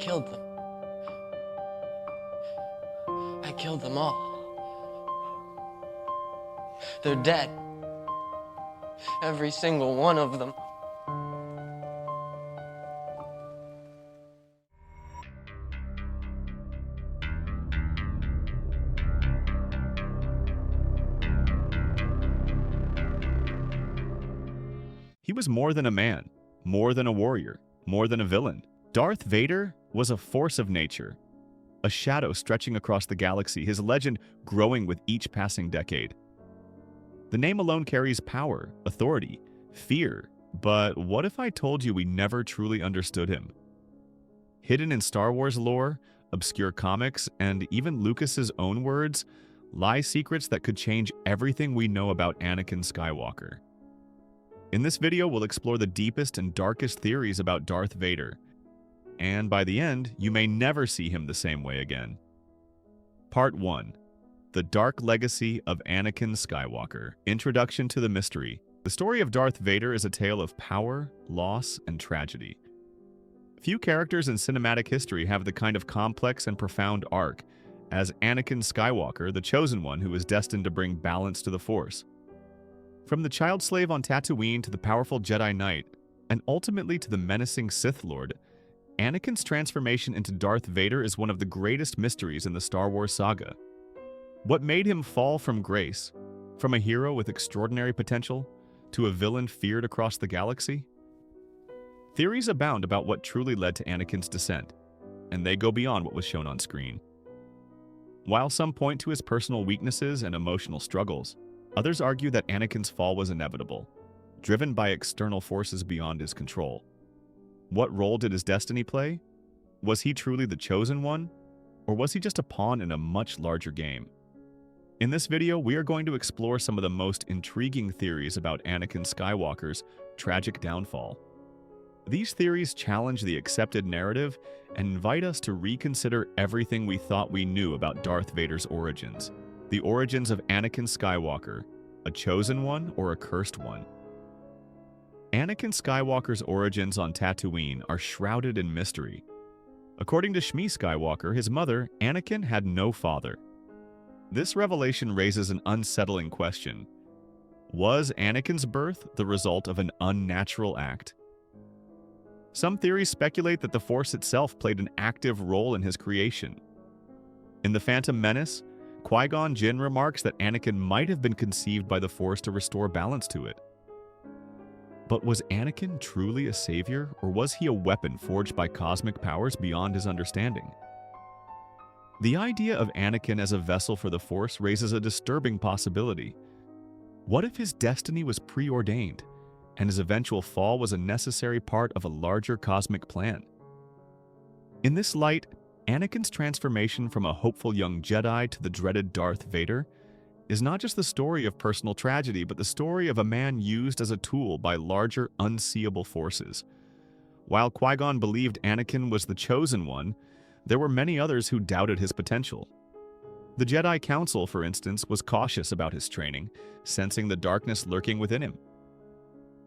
killed them. I killed them all. They're dead. Every single one of them. He was more than a man, more than a warrior, more than a villain. Darth Vader was a force of nature, a shadow stretching across the galaxy, his legend growing with each passing decade. The name alone carries power, authority, fear, but what if I told you we never truly understood him? Hidden in Star Wars lore, obscure comics, and even Lucas's own words, lie secrets that could change everything we know about Anakin Skywalker. In this video, we'll explore the deepest and darkest theories about Darth Vader, and by the end, you may never see him the same way again. Part 1. The Dark Legacy of Anakin Skywalker. Introduction to the Mystery. The story of Darth Vader is a tale of power, loss, and tragedy. Few characters in cinematic history have the kind of complex and profound arc as Anakin Skywalker, the Chosen One who is destined to bring balance to the Force. From the child slave on Tatooine to the powerful Jedi Knight, and ultimately to the menacing Sith Lord, Anakin's transformation into Darth Vader is one of the greatest mysteries in the Star Wars saga. What made him fall from grace, from a hero with extraordinary potential, to a villain feared across the galaxy? Theories abound about what truly led to Anakin's descent, and they go beyond what was shown on screen. While some point to his personal weaknesses and emotional struggles, others argue that Anakin's fall was inevitable, driven by external forces beyond his control. What role did his destiny play? Was he truly the Chosen One, or was he just a pawn in a much larger game? In this video, we are going to explore some of the most intriguing theories about Anakin Skywalker's tragic downfall. These theories challenge the accepted narrative and invite us to reconsider everything we thought we knew about Darth Vader's origins. The origins of Anakin Skywalker, a chosen one or a cursed one. Anakin Skywalker's origins on Tatooine are shrouded in mystery. According to Shmi Skywalker, his mother, Anakin, had no father. This revelation raises an unsettling question. Was Anakin's birth the result of an unnatural act? Some theories speculate that the Force itself played an active role in his creation. In The Phantom Menace, Qui-Gon Jinn remarks that Anakin might have been conceived by the Force to restore balance to it. But was Anakin truly a savior, or was he a weapon forged by cosmic powers beyond his understanding? The idea of Anakin as a vessel for the Force raises a disturbing possibility. What if his destiny was preordained, and his eventual fall was a necessary part of a larger cosmic plan? In this light, Anakin's transformation from a hopeful young Jedi to the dreaded Darth Vader is not just the story of personal tragedy, but the story of a man used as a tool by larger, unseeable forces. While Qui-Gon believed Anakin was the Chosen One, there were many others who doubted his potential. The Jedi Council, for instance, was cautious about his training, sensing the darkness lurking within him.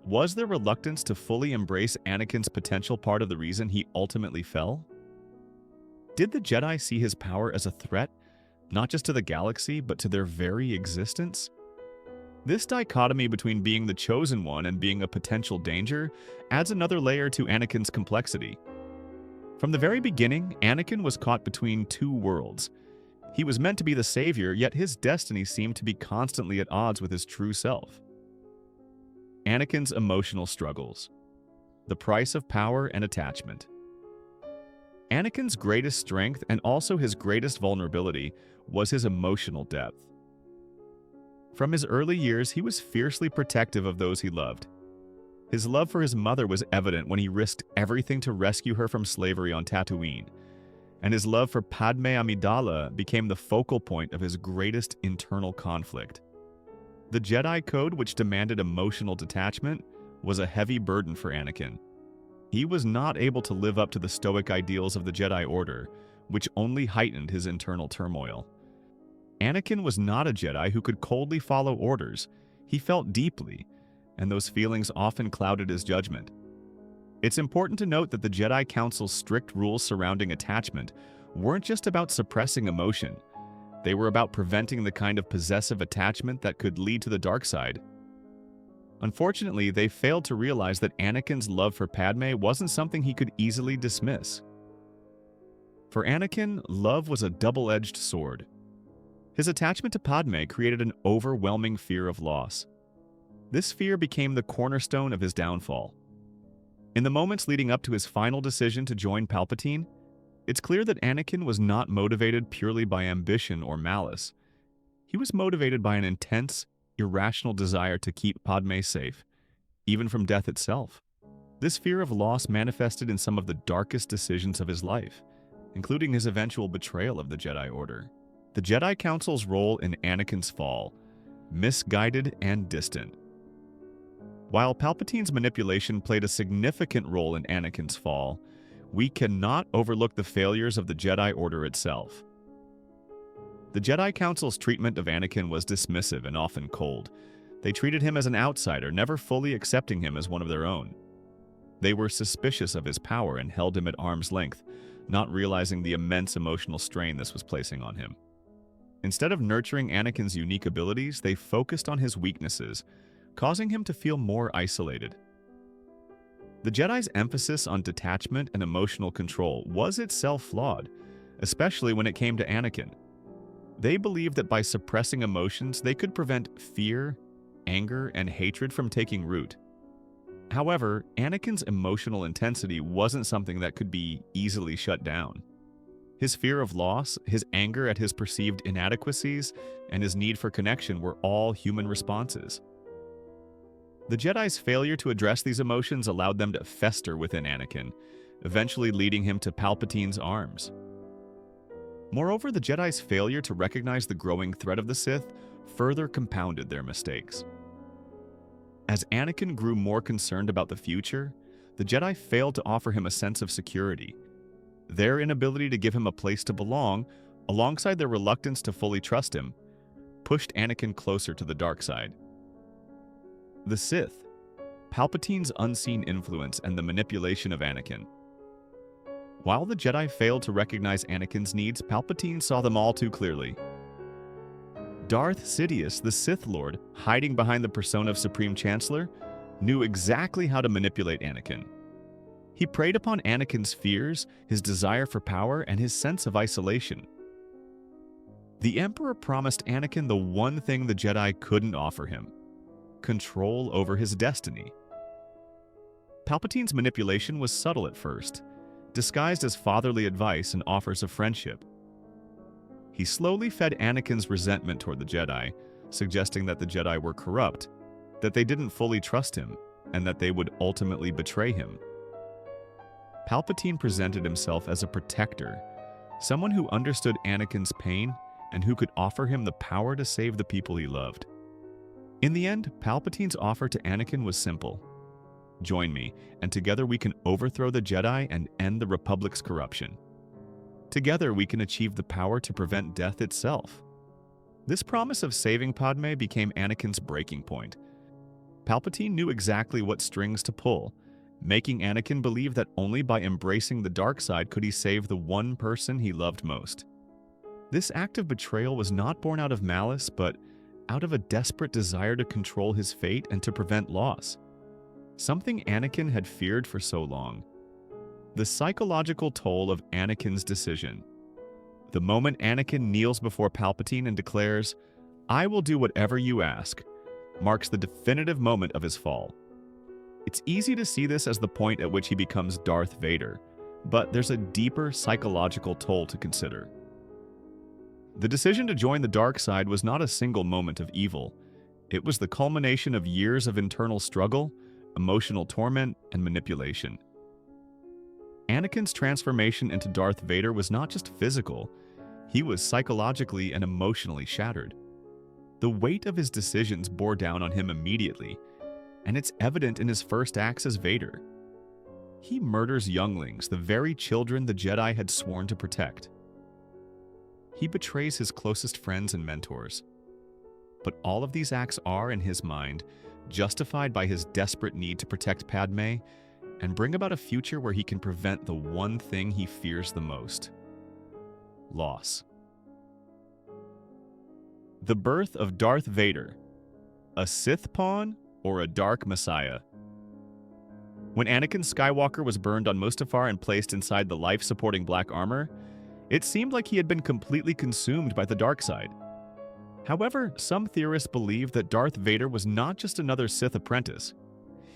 Was their reluctance to fully embrace Anakin's potential part of the reason he ultimately fell? Did the Jedi see his power as a threat, not just to the galaxy, but to their very existence? This dichotomy between being the Chosen One and being a potential danger adds another layer to Anakin's complexity. From the very beginning, Anakin was caught between two worlds. He was meant to be the savior, yet his destiny seemed to be constantly at odds with his true self. Anakin's emotional struggles. The price of power and attachment. Anakin's greatest strength and also his greatest vulnerability was his emotional depth. From his early years, he was fiercely protective of those he loved. His love for his mother was evident when he risked everything to rescue her from slavery on Tatooine, and his love for Padme Amidala became the focal point of his greatest internal conflict. The Jedi Code, which demanded emotional detachment, was a heavy burden for Anakin. He was not able to live up to the stoic ideals of the Jedi Order, which only heightened his internal turmoil. Anakin was not a Jedi who could coldly follow orders. He felt deeply, and those feelings often clouded his judgment. It's important to note that the Jedi Council's strict rules surrounding attachment weren't just about suppressing emotion. They were about preventing the kind of possessive attachment that could lead to the dark side. Unfortunately, they failed to realize that Anakin's love for Padme wasn't something he could easily dismiss. For Anakin, love was a double-edged sword. His attachment to Padme created an overwhelming fear of loss. This fear became the cornerstone of his downfall. In the moments leading up to his final decision to join Palpatine, it's clear that Anakin was not motivated purely by ambition or malice. He was motivated by an intense, irrational desire to keep Padme safe, even from death itself. This fear of loss manifested in some of the darkest decisions of his life, including his eventual betrayal of the Jedi Order. The Jedi Council's role in Anakin's fall, misguided and distant. While Palpatine's manipulation played a significant role in Anakin's fall, we cannot overlook the failures of the Jedi Order itself. The Jedi Council's treatment of Anakin was dismissive and often cold. They treated him as an outsider, never fully accepting him as one of their own. They were suspicious of his power and held him at arm's length, not realizing the immense emotional strain this was placing on him. Instead of nurturing Anakin's unique abilities, they focused on his weaknesses, causing him to feel more isolated. The Jedi's emphasis on detachment and emotional control was itself flawed, especially when it came to Anakin. They believed that by suppressing emotions, they could prevent fear, anger, and hatred from taking root. However, Anakin's emotional intensity wasn't something that could be easily shut down. His fear of loss, his anger at his perceived inadequacies, and his need for connection were all human responses. The Jedi's failure to address these emotions allowed them to fester within Anakin, eventually leading him to Palpatine's arms. Moreover, the Jedi's failure to recognize the growing threat of the Sith further compounded their mistakes. As Anakin grew more concerned about the future, the Jedi failed to offer him a sense of security. Their inability to give him a place to belong, alongside their reluctance to fully trust him, pushed Anakin closer to the dark side. The Sith, Palpatine's unseen influence and the manipulation of Anakin. While the Jedi failed to recognize Anakin's needs, Palpatine saw them all too clearly. Darth Sidious, the Sith Lord, hiding behind the persona of Supreme Chancellor, knew exactly how to manipulate Anakin. He preyed upon Anakin's fears, his desire for power, and his sense of isolation. The Emperor promised Anakin the one thing the Jedi couldn't offer him: control over his destiny. Palpatine's manipulation was subtle at first, disguised as fatherly advice and offers of friendship. He slowly fed Anakin's resentment toward the Jedi, suggesting that the Jedi were corrupt, that they didn't fully trust him, and that they would ultimately betray him. Palpatine presented himself as a protector, someone who understood Anakin's pain and who could offer him the power to save the people he loved. In the end, Palpatine's offer to Anakin was simple: join me, and together we can overthrow the Jedi and end the Republic's corruption. Together we can achieve the power to prevent death itself. This promise of saving Padme became Anakin's breaking point. Palpatine knew exactly what strings to pull, making Anakin believe that only by embracing the dark side could he save the one person he loved most. This act of betrayal was not born out of malice, but out of a desperate desire to control his fate and to prevent loss. Something Anakin had feared for so long. The psychological toll of Anakin's decision. The moment Anakin kneels before Palpatine and declares, "I will do whatever you ask," marks the definitive moment of his fall. It's easy to see this as the point at which he becomes Darth Vader, but there's a deeper psychological toll to consider. The decision to join the dark side was not a single moment of evil. It was the culmination of years of internal struggle, emotional torment, and manipulation. Anakin's transformation into Darth Vader was not just physical, he was psychologically and emotionally shattered. The weight of his decisions bore down on him immediately, and it's evident in his first acts as Vader. He murders younglings, the very children the Jedi had sworn to protect. He betrays his closest friends and mentors. But all of these acts are, in his mind, justified by his desperate need to protect Padme and bring about a future where he can prevent the one thing he fears the most: loss. The birth of Darth Vader, a Sith pawn or a dark messiah? When Anakin Skywalker was burned on Mustafar and placed inside the life-supporting black armor, it seemed like he had been completely consumed by the dark side. However, some theorists believe that Darth Vader was not just another Sith apprentice.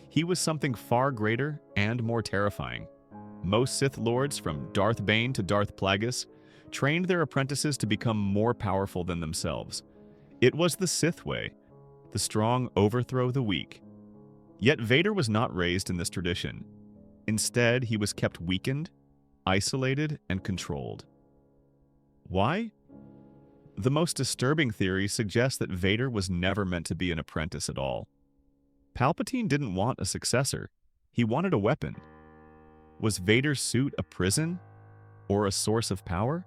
He was something far greater and more terrifying. Most Sith lords, from Darth Bane to Darth Plagueis, trained their apprentices to become more powerful than themselves. It was the Sith way. The strong overthrow the weak. Yet Vader was not raised in this tradition. Instead, he was kept weakened, isolated, and controlled. Why? The most disturbing theory suggests that Vader was never meant to be an apprentice at all. Palpatine didn't want a successor. He wanted a weapon. Was Vader's suit a prison or a source of power?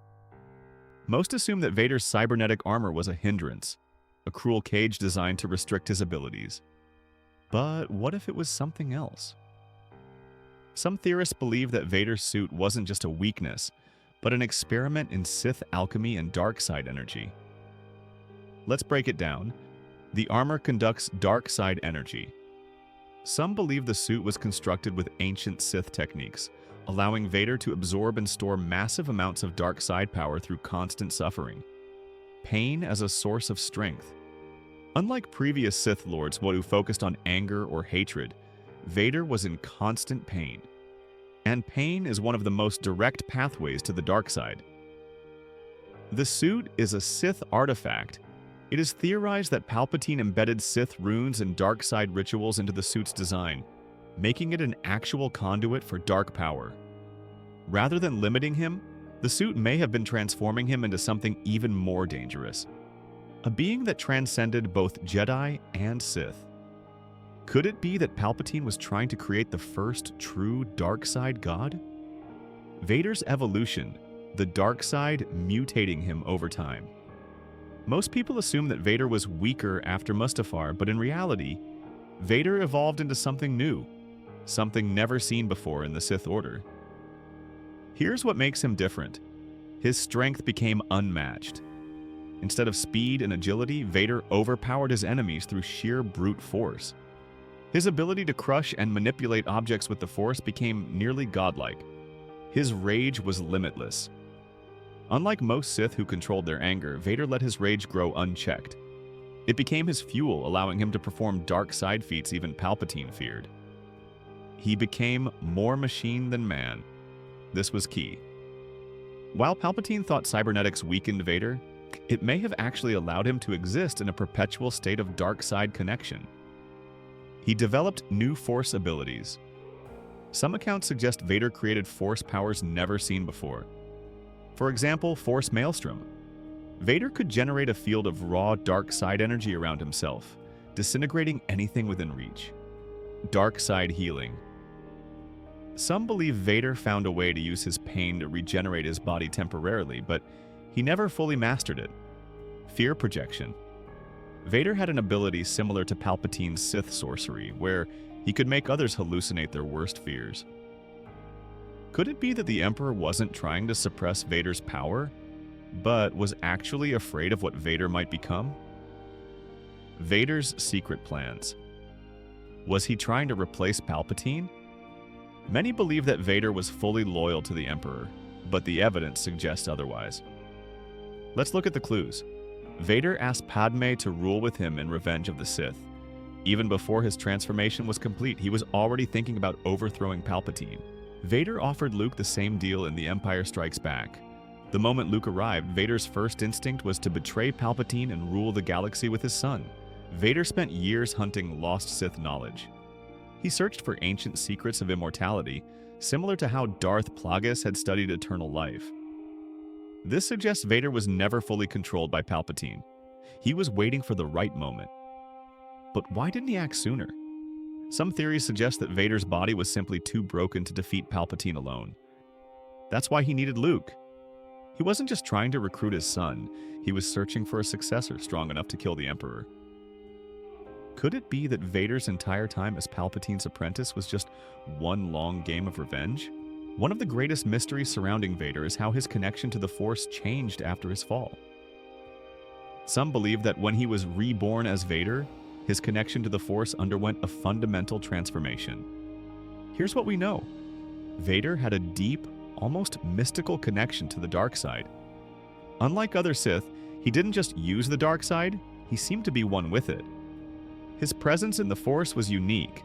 Most assume that Vader's cybernetic armor was a hindrance, a cruel cage designed to restrict his abilities. But what if it was something else? Some theorists believe that Vader's suit wasn't just a weakness, but an experiment in Sith alchemy and dark side energy. Let's break it down. The armor conducts dark side energy. Some believe the suit was constructed with ancient Sith techniques, allowing Vader to absorb and store massive amounts of dark side power through constant suffering. Pain as a source of strength. Unlike previous Sith lords who focused on anger or hatred, Vader was in constant pain. And pain is one of the most direct pathways to the dark side. The suit is a Sith artifact. It is theorized that Palpatine embedded Sith runes and dark side rituals into the suit's design, making it an actual conduit for dark power. Rather than limiting him, the suit may have been transforming him into something even more dangerous. A being that transcended both Jedi and Sith. Could it be that Palpatine was trying to create the first true dark side god? Vader's evolution, the dark side mutating him over time. Most people assume that Vader was weaker after Mustafar, but in reality, Vader evolved into something new, something never seen before in the Sith Order. Here's what makes him different. His strength became unmatched. Instead of speed and agility, Vader overpowered his enemies through sheer brute force. His ability to crush and manipulate objects with the Force became nearly godlike. His rage was limitless. Unlike most Sith who controlled their anger, Vader let his rage grow unchecked. It became his fuel, allowing him to perform dark side feats even Palpatine feared. He became more machine than man. This was key. While Palpatine thought cybernetics weakened Vader, it may have actually allowed him to exist in a perpetual state of dark side connection. He developed new Force abilities. Some accounts suggest Vader created Force powers never seen before. For example, Force Maelstrom. Vader could generate a field of raw dark side energy around himself, disintegrating anything within reach. Dark side healing. Some believe Vader found a way to use his pain to regenerate his body temporarily, but he never fully mastered it. Fear projection. Vader had an ability similar to Palpatine's Sith sorcery, where he could make others hallucinate their worst fears. Could it be that the Emperor wasn't trying to suppress Vader's power, but was actually afraid of what Vader might become? Vader's secret plans. Was he trying to replace Palpatine? Many believe that Vader was fully loyal to the Emperor, but the evidence suggests otherwise. Let's look at the clues. Vader asked Padme to rule with him in Revenge of the Sith. Even before his transformation was complete, he was already thinking about overthrowing Palpatine. Vader offered Luke the same deal in The Empire Strikes Back. The moment Luke arrived, Vader's first instinct was to betray Palpatine and rule the galaxy with his son. Vader spent years hunting lost Sith knowledge. He searched for ancient secrets of immortality, similar to how Darth Plagueis had studied eternal life. This suggests Vader was never fully controlled by Palpatine. He was waiting for the right moment. But why didn't he act sooner? Some theories suggest that Vader's body was simply too broken to defeat Palpatine alone. That's why he needed Luke. He wasn't just trying to recruit his son, he was searching for a successor strong enough to kill the Emperor. Could it be that Vader's entire time as Palpatine's apprentice was just one long game of revenge? One of the greatest mysteries surrounding Vader is how his connection to the Force changed after his fall. Some believe that when he was reborn as Vader, his connection to the Force underwent a fundamental transformation. Here's what we know. Vader had a deep, almost mystical connection to the dark side. Unlike other Sith, he didn't just use the dark side, he seemed to be one with it. His presence in the Force was unique.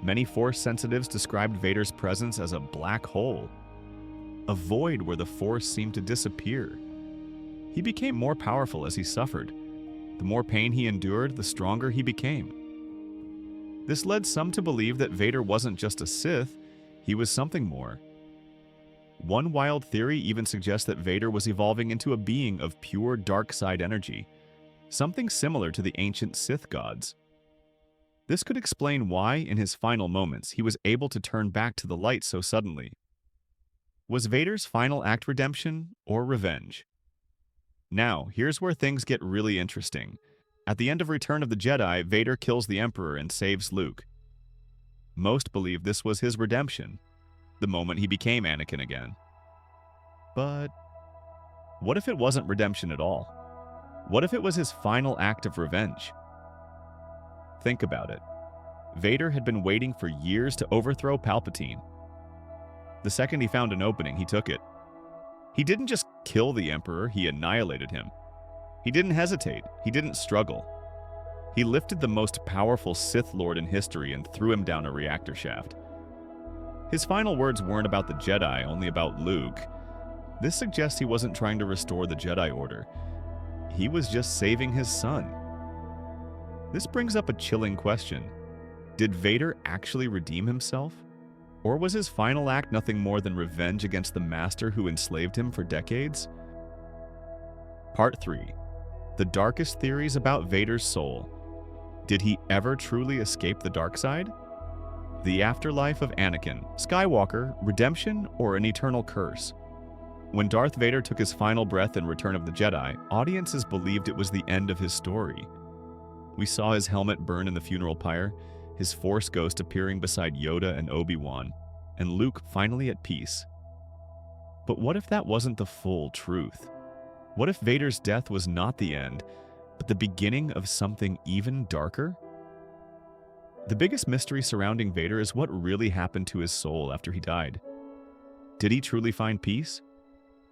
Many Force sensitives described Vader's presence as a black hole, a void where the Force seemed to disappear. He became more powerful as he suffered. The more pain he endured, the stronger he became. This led some to believe that Vader wasn't just a Sith, he was something more. One wild theory even suggests that Vader was evolving into a being of pure dark side energy, something similar to the ancient Sith gods. This could explain why, in his final moments, he was able to turn back to the light so suddenly. Was Vader's final act redemption or revenge? Now, here's where things get really interesting. At the end of Return of the Jedi, Vader kills the Emperor and saves Luke. Most believe this was his redemption, the moment he became Anakin again. But what if it wasn't redemption at all? What if it was his final act of revenge? Think about it. Vader had been waiting for years to overthrow Palpatine. The second he found an opening, he took it. He didn't just kill the Emperor, he annihilated him. He didn't hesitate, he didn't struggle. He lifted the most powerful Sith Lord in history and threw him down a reactor shaft. His final words weren't about the Jedi, only about Luke. This suggests he wasn't trying to restore the Jedi Order. He was just saving his son. This brings up a chilling question. Did Vader actually redeem himself? Or was his final act nothing more than revenge against the master who enslaved him for decades? Part 3. The darkest theories about Vader's soul. Did he ever truly escape the dark side? The afterlife of Anakin Skywalker, redemption, or an eternal curse? When Darth Vader took his final breath in Return of the Jedi, audiences believed it was the end of his story. We saw his helmet burn in the funeral pyre, his Force ghost appearing beside Yoda and Obi-Wan, and Luke finally at peace. But what if that wasn't the full truth? What if Vader's death was not the end, but the beginning of something even darker? The biggest mystery surrounding Vader is what really happened to his soul after he died. Did he truly find peace?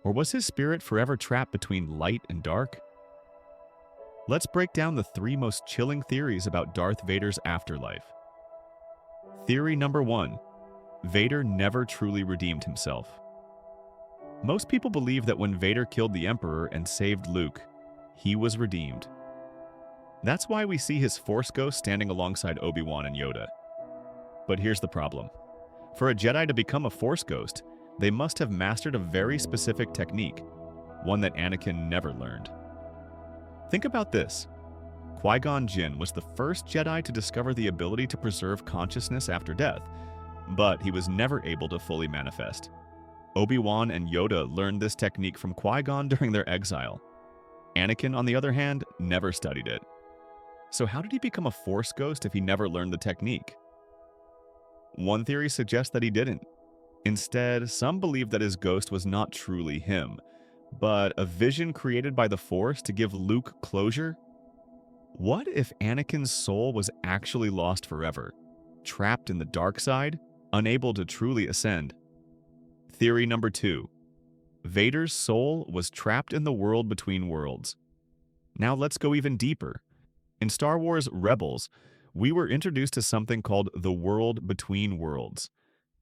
Or was his spirit forever trapped between light and dark? Let's break down the 3 most chilling theories about Darth Vader's afterlife. Theory number 1. Vader never truly redeemed himself. Most people believe that when Vader killed the Emperor and saved Luke, he was redeemed. That's why we see his Force ghost standing alongside Obi-Wan and Yoda. But here's the problem. For a Jedi to become a Force ghost, they must have mastered a very specific technique, one that Anakin never learned. Think about this. Qui-Gon Jinn was the first Jedi to discover the ability to preserve consciousness after death, but he was never able to fully manifest. Obi-Wan and Yoda learned this technique from Qui-Gon during their exile. Anakin, on the other hand, never studied it. So how did he become a Force ghost if he never learned the technique? One theory suggests that he didn't. Instead, some believe that his ghost was not truly him, but a vision created by the Force to give Luke closure? What if Anakin's soul was actually lost forever, trapped in the dark side, unable to truly ascend? Theory number 2. Vader's soul was trapped in the world between worlds. Now let's go even deeper. In Star Wars Rebels, we were introduced to something called the world between worlds,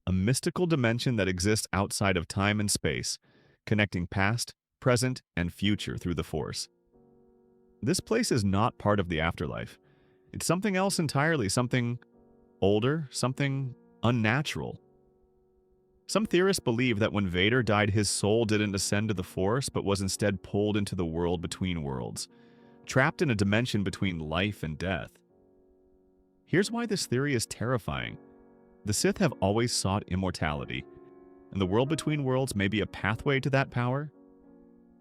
a mystical dimension that exists outside of time and space, connecting past, present, and future through the Force. This place is not part of the afterlife. It's something else entirely, something older, something unnatural. Some theorists believe that when Vader died, his soul didn't ascend to the Force, but was instead pulled into the world between worlds, trapped in a dimension between life and death. Here's why this theory is terrifying. The Sith have always sought immortality, and the world between worlds may be a pathway to that power.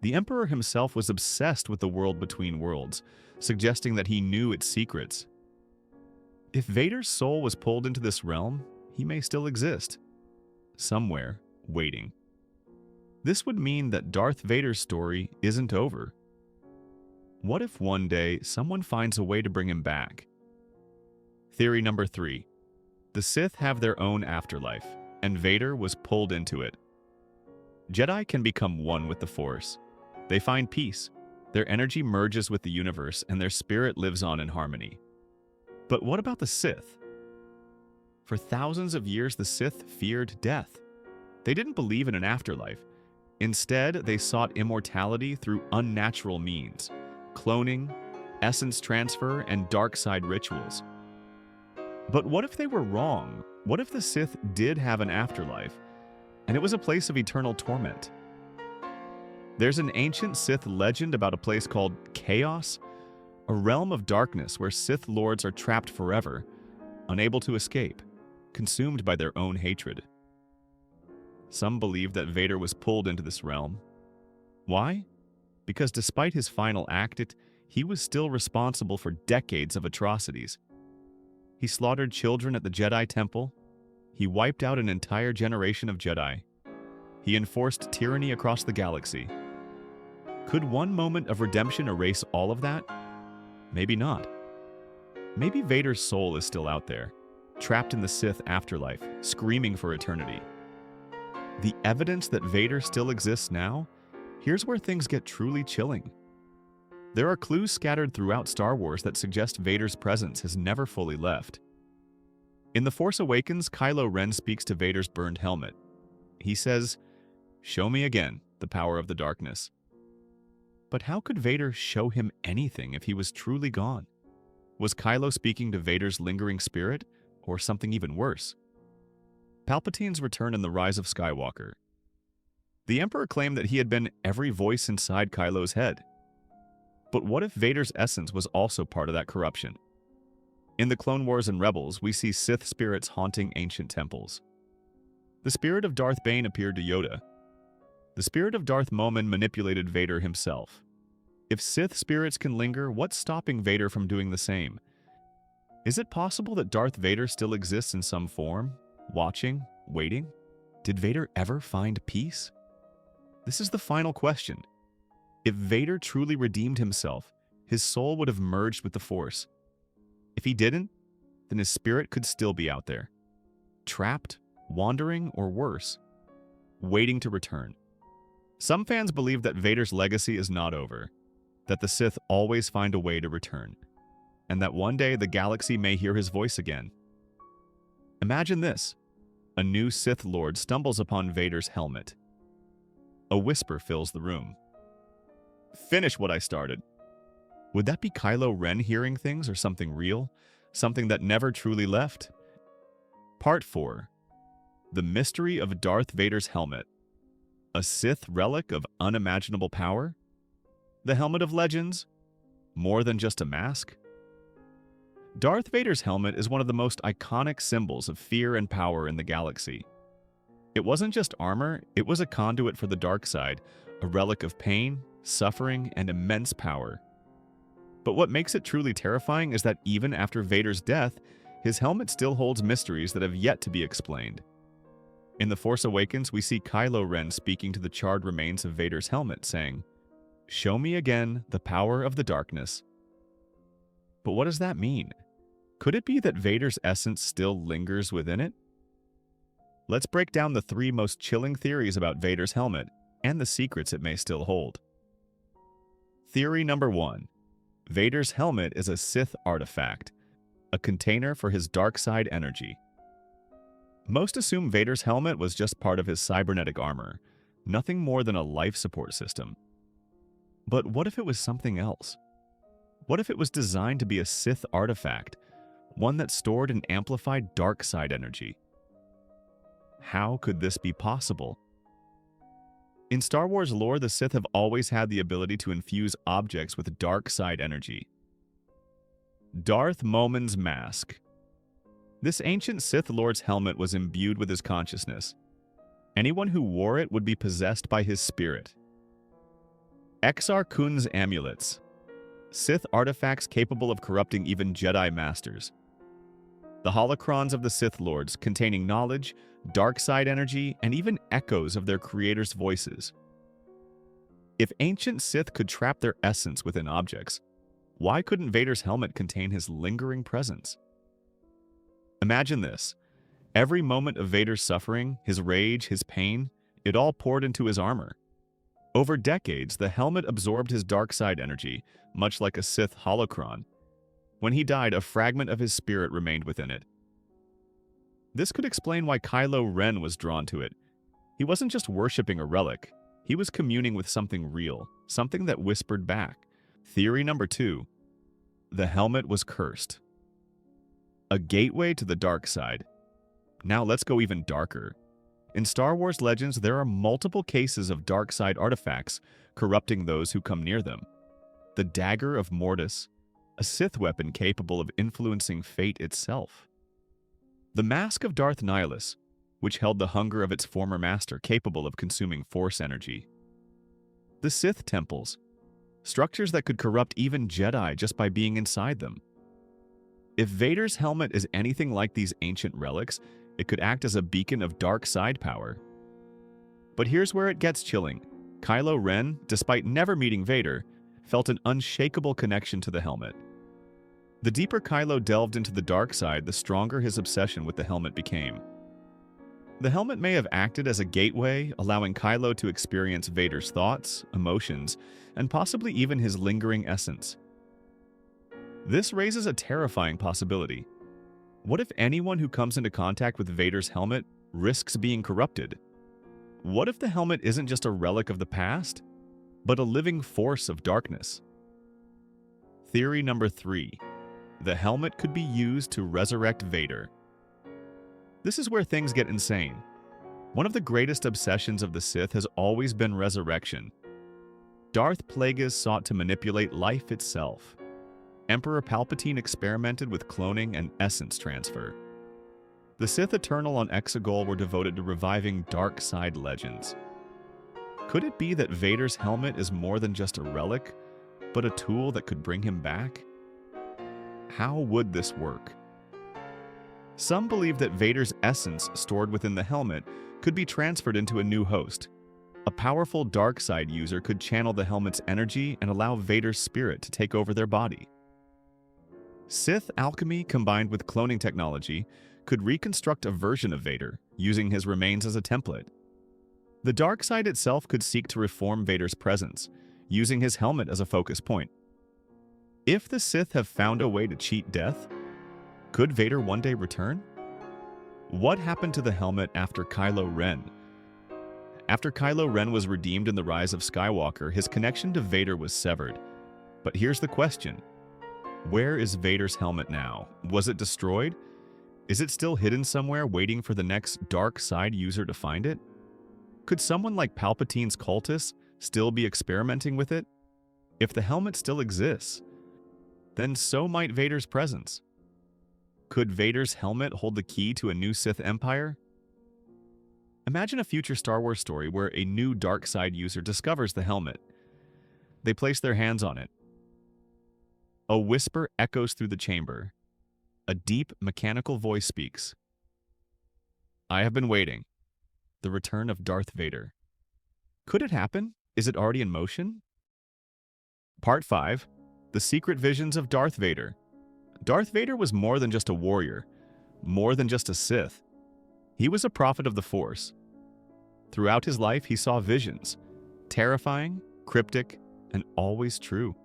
The Emperor himself was obsessed with the world between worlds, suggesting that he knew its secrets. If Vader's soul was pulled into this realm, he may still exist, somewhere, waiting. This would mean that Darth Vader's story isn't over. What if one day someone finds a way to bring him back? Theory number 3. The Sith have their own afterlife, and Vader was pulled into it. Jedi can become one with the Force. They find peace. Their energy merges with the universe, and their spirit lives on in harmony. But what about the Sith? For thousands of years, the Sith feared death. They didn't believe in an afterlife. Instead, they sought immortality through unnatural means: cloning, essence transfer, and dark side rituals. But what if they were wrong? What if the Sith did have an afterlife, and it was a place of eternal torment? There's an ancient Sith legend about a place called Chaos, a realm of darkness where Sith lords are trapped forever, unable to escape, consumed by their own hatred. Some believe that Vader was pulled into this realm. Why? Because despite his final act, he was still responsible for decades of atrocities. He slaughtered children at the Jedi Temple. He wiped out an entire generation of Jedi. He enforced tyranny across the galaxy. Could one moment of redemption erase all of that? Maybe not. Maybe Vader's soul is still out there, trapped in the Sith afterlife, screaming for eternity. The evidence that Vader still exists now? Here's where things get truly chilling. There are clues scattered throughout Star Wars that suggest Vader's presence has never fully left. In The Force Awakens, Kylo Ren speaks to Vader's burned helmet. He says, "Show me again the power of the darkness." But how could Vader show him anything if he was truly gone? Was Kylo speaking to Vader's lingering spirit, or something even worse? Palpatine's return in The Rise of Skywalker. The Emperor claimed that he had been every voice inside Kylo's head. But what if Vader's essence was also part of that corruption? In the Clone Wars and Rebels, we see Sith spirits haunting ancient temples. The spirit of Darth Bane appeared to Yoda. The spirit of Darth Maul manipulated Vader himself. If Sith spirits can linger, what's stopping Vader from doing the same? Is it possible that Darth Vader still exists in some form, watching, waiting? Did Vader ever find peace? This is the final question. If Vader truly redeemed himself, his soul would have merged with the Force. If he didn't, then his spirit could still be out there, trapped, wandering, or worse, waiting to return. Some fans believe that Vader's legacy is not over, that the Sith always find a way to return, and that one day the galaxy may hear his voice again. Imagine this. A new Sith Lord stumbles upon Vader's helmet. A whisper fills the room. "Finish what I started." Would that be Kylo Ren hearing things, or something real? Something that never truly left? Part 4. The Mystery of Darth Vader's Helmet. A Sith relic of unimaginable power? The Helmet of Legends? More than just a mask? Darth Vader's helmet is one of the most iconic symbols of fear and power in the galaxy. It wasn't just armor, it was a conduit for the dark side, a relic of pain, suffering, and immense power. But what makes it truly terrifying is that even after Vader's death, his helmet still holds mysteries that have yet to be explained. In The Force Awakens, we see Kylo Ren speaking to the charred remains of Vader's helmet, saying, "Show me again the power of the darkness." But what does that mean? Could it be that Vader's essence still lingers within it? Let's break down the 3 most chilling theories about Vader's helmet and the secrets it may still hold. Theory number 1. Vader's helmet is a Sith artifact, a container for his dark side energy. Most assume Vader's helmet was just part of his cybernetic armor, nothing more than a life support system. But what if it was something else? What if it was designed to be a Sith artifact, one that stored and amplified dark side energy? How could this be possible? In Star Wars lore, the Sith have always had the ability to infuse objects with dark side energy. Darth Maul's mask. This ancient Sith Lord's helmet was imbued with his consciousness. Anyone who wore it would be possessed by his spirit. Exar Kun's amulets. Sith artifacts capable of corrupting even Jedi masters. The holocrons of the Sith Lords, containing knowledge, dark side energy, and even echoes of their creators' voices. If ancient Sith could trap their essence within objects, why couldn't Vader's helmet contain his lingering presence? Imagine this. Every moment of Vader's suffering, his rage, his pain, it all poured into his armor. Over decades, the helmet absorbed his dark side energy, much like a Sith holocron. When he died, a fragment of his spirit remained within it. This could explain why Kylo Ren was drawn to it. He wasn't just worshipping a relic. He was communing with something real, something that whispered back. Theory number 2. The helmet was cursed. A gateway to the dark side. Now let's go even darker. In Star Wars legends, there are multiple cases of dark side artifacts corrupting those who come near them. The Dagger of Mortis, a Sith weapon capable of influencing fate itself. The Mask of Darth Nihilus, which held the hunger of its former master, capable of consuming Force energy. The Sith temples, structures that could corrupt even Jedi just by being inside them. If Vader's helmet is anything like these ancient relics, it could act as a beacon of dark side power. But here's where it gets chilling. Kylo Ren, despite never meeting Vader, felt an unshakable connection to the helmet. The deeper Kylo delved into the dark side, the stronger his obsession with the helmet became. The helmet may have acted as a gateway, allowing Kylo to experience Vader's thoughts, emotions, and possibly even his lingering essence. This raises a terrifying possibility. What if anyone who comes into contact with Vader's helmet risks being corrupted? What if the helmet isn't just a relic of the past, but a living force of darkness? Theory number 3. The helmet could be used to resurrect Vader. This is where things get insane. One of the greatest obsessions of the Sith has always been resurrection. Darth Plagueis sought to manipulate life itself. Emperor Palpatine experimented with cloning and essence transfer. The Sith Eternal on Exegol were devoted to reviving dark side legends. Could it be that Vader's helmet is more than just a relic, but a tool that could bring him back? How would this work? Some believe that Vader's essence stored within the helmet could be transferred into a new host. A powerful dark side user could channel the helmet's energy and allow Vader's spirit to take over their body. Sith alchemy combined with cloning technology could reconstruct a version of Vader, using his remains as a template. The dark side itself could seek to reform Vader's presence, using his helmet as a focus point. If the Sith have found a way to cheat death, could Vader one day return? What happened to the helmet after Kylo Ren? After Kylo Ren was redeemed in The Rise of Skywalker, his connection to Vader was severed. But here's the question. Where is Vader's helmet now? Was it destroyed? Is it still hidden somewhere waiting for the next dark side user to find it? Could someone like Palpatine's cultists still be experimenting with it? If the helmet still exists, then so might Vader's presence. Could Vader's helmet hold the key to a new Sith empire? Imagine a future Star Wars story where a new dark side user discovers the helmet. They place their hands on it. A whisper echoes through the chamber. A deep, mechanical voice speaks. I have been waiting. The return of Darth Vader. Could it happen? Is it already in motion? Part 5. The Secret Visions of Darth Vader. Darth Vader was more than just a warrior, more than just a Sith. He was a prophet of the Force. Throughout his life, he saw visions, terrifying, cryptic, and always true.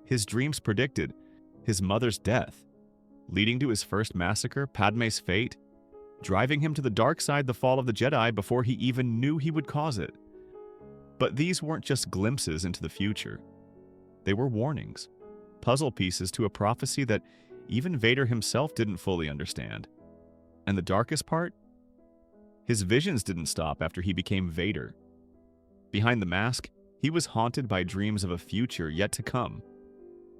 His dreams predicted his mother's death, leading to his first massacre, Padme's fate, driving him to the dark side, the fall of the Jedi, before he even knew he would cause it. But these weren't just glimpses into the future. They were warnings, puzzle pieces to a prophecy that even Vader himself didn't fully understand. And the darkest part? His visions didn't stop after he became Vader. Behind the mask, he was haunted by dreams of a future yet to come.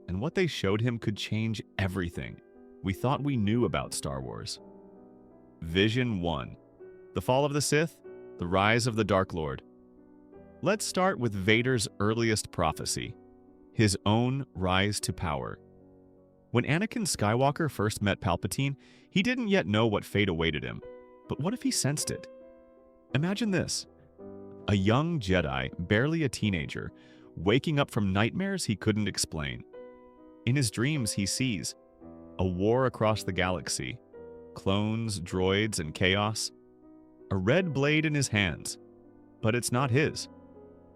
And what they showed him could change everything we thought we knew about Star Wars. Vision 1. The Fall of the Sith, the Rise of the Dark Lord. Let's start with Vader's earliest prophecy, his own rise to power. When Anakin Skywalker first met Palpatine, he didn't yet know what fate awaited him. But what if he sensed it? Imagine this. A young Jedi, barely a teenager, waking up from nightmares he couldn't explain. In his dreams, he sees a war across the galaxy, clones, droids, and chaos. A red blade in his hands, but it's not his.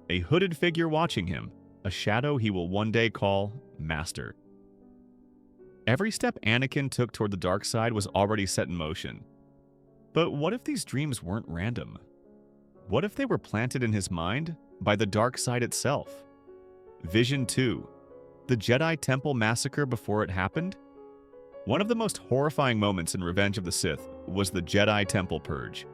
A hooded figure watching him, a shadow he will one day call Master. Every step Anakin took toward the dark side was already set in motion. But what if these dreams weren't random? What if they were planted in his mind by the dark side itself? Vision 2. The Jedi Temple massacre before it happened? One of the most horrifying moments in Revenge of the Sith was the Jedi Temple purge.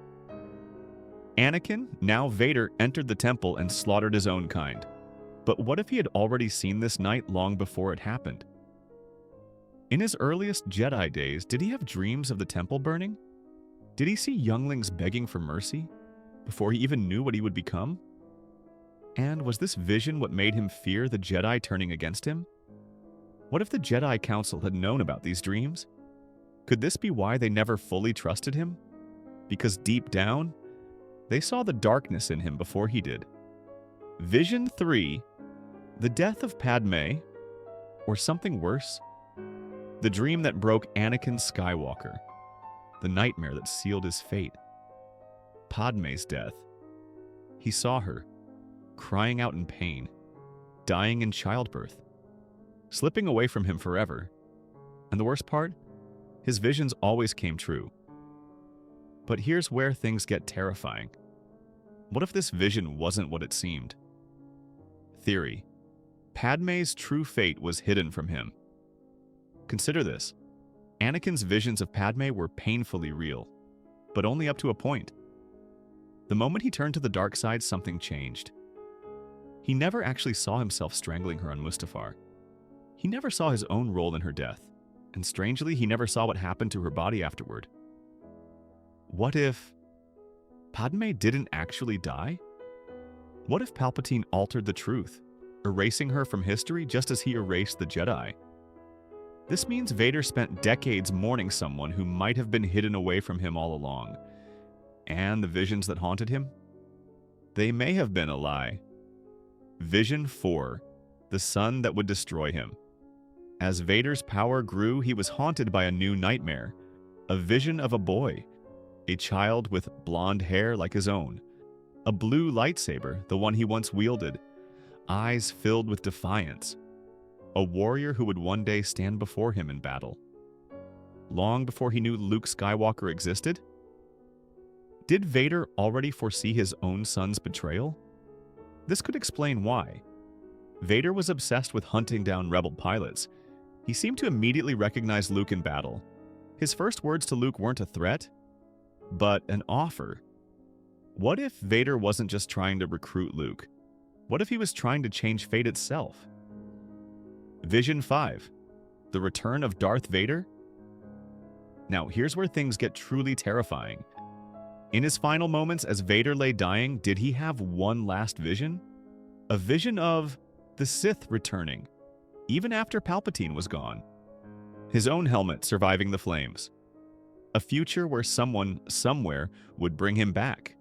Anakin, now Vader, entered the temple and slaughtered his own kind. But what if he had already seen this night long before it happened? In his earliest Jedi days, did he have dreams of the temple burning? Did he see younglings begging for mercy before he even knew what he would become? And was this vision what made him fear the Jedi turning against him? What if the Jedi Council had known about these dreams? Could this be why they never fully trusted him? Because deep down, they saw the darkness in him before he did. Vision 3. The death of Padme, or something worse? The dream that broke Anakin Skywalker. The nightmare that sealed his fate. Padme's death. He saw her, crying out in pain, dying in childbirth, slipping away from him forever. And the worst part? His visions always came true. But here's where things get terrifying. What if this vision wasn't what it seemed? Theory. Padme's true fate was hidden from him. Consider this. Anakin's visions of Padme were painfully real, but only up to a point. The moment he turned to the dark side, something changed. He never actually saw himself strangling her on Mustafar. He never saw his own role in her death, and strangely, he never saw what happened to her body afterward. What if Padme didn't actually die? What if Palpatine altered the truth, erasing her from history just as he erased the Jedi? This means Vader spent decades mourning someone who might have been hidden away from him all along. And the visions that haunted him? They may have been a lie. Vision 4. The sun that would destroy him. As Vader's power grew, he was haunted by a new nightmare. A vision of a boy. A child with blonde hair like his own. A blue lightsaber, the one he once wielded. Eyes filled with defiance. A warrior who would one day stand before him in battle. Long before he knew Luke Skywalker existed? Did Vader already foresee his own son's betrayal? This could explain why. Vader was obsessed with hunting down rebel pilots. He seemed to immediately recognize Luke in battle. His first words to Luke weren't a threat, but an offer. What if Vader wasn't just trying to recruit Luke? What if he was trying to change fate itself? Vision 5. The return of Darth Vader? Now, here's where things get truly terrifying. In his final moments as Vader lay dying, did he have one last vision? A vision of the Sith returning, even after Palpatine was gone. His own helmet surviving the flames. A future where someone, somewhere, would bring him back.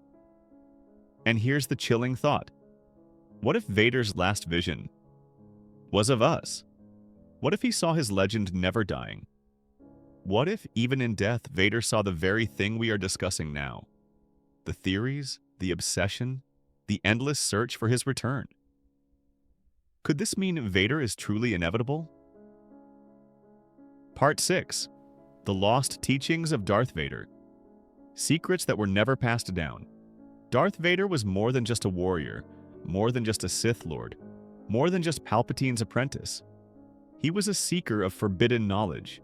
And here's the chilling thought. What if Vader's last vision was of us? What if he saw his legend never dying? What if, even in death, Vader saw the very thing we are discussing now? The theories, the obsession, the endless search for his return. Could this mean Vader is truly inevitable? Part 6. The Lost Teachings of Darth Vader. Secrets that were never passed down. Darth Vader was more than just a warrior, more than just a Sith Lord, more than just Palpatine's apprentice. He was a seeker of forbidden knowledge.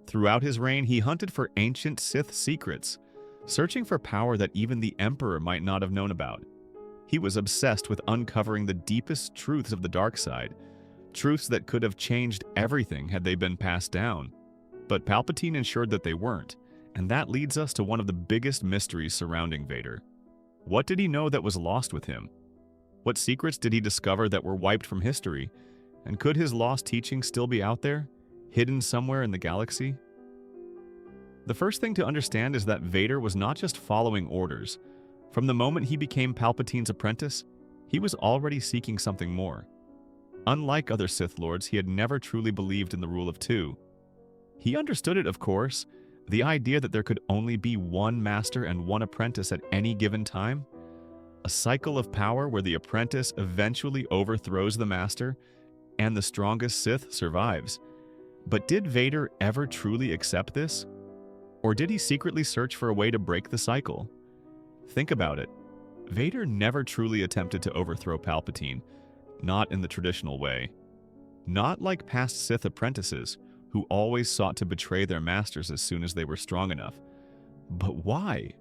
Throughout his reign, he hunted for ancient Sith secrets, searching for power that even the Emperor might not have known about. He was obsessed with uncovering the deepest truths of the dark side, truths that could have changed everything had they been passed down. But Palpatine ensured that they weren't, and that leads us to one of the biggest mysteries surrounding Vader. What did he know that was lost with him? What secrets did he discover that were wiped from history? And could his lost teachings still be out there, hidden somewhere in the galaxy? The first thing to understand is that Vader was not just following orders. From the moment he became Palpatine's apprentice, he was already seeking something more. Unlike other Sith Lords, he had never truly believed in the rule of two. He understood it, of course, the idea that there could only be one master and one apprentice at any given time, a cycle of power where the apprentice eventually overthrows the master and the strongest Sith survives. But did Vader ever truly accept this? Or did he secretly search for a way to break the cycle? Think about it. Vader never truly attempted to overthrow Palpatine, not in the traditional way. Not like past Sith apprentices, who always sought to betray their masters as soon as they were strong enough. But why?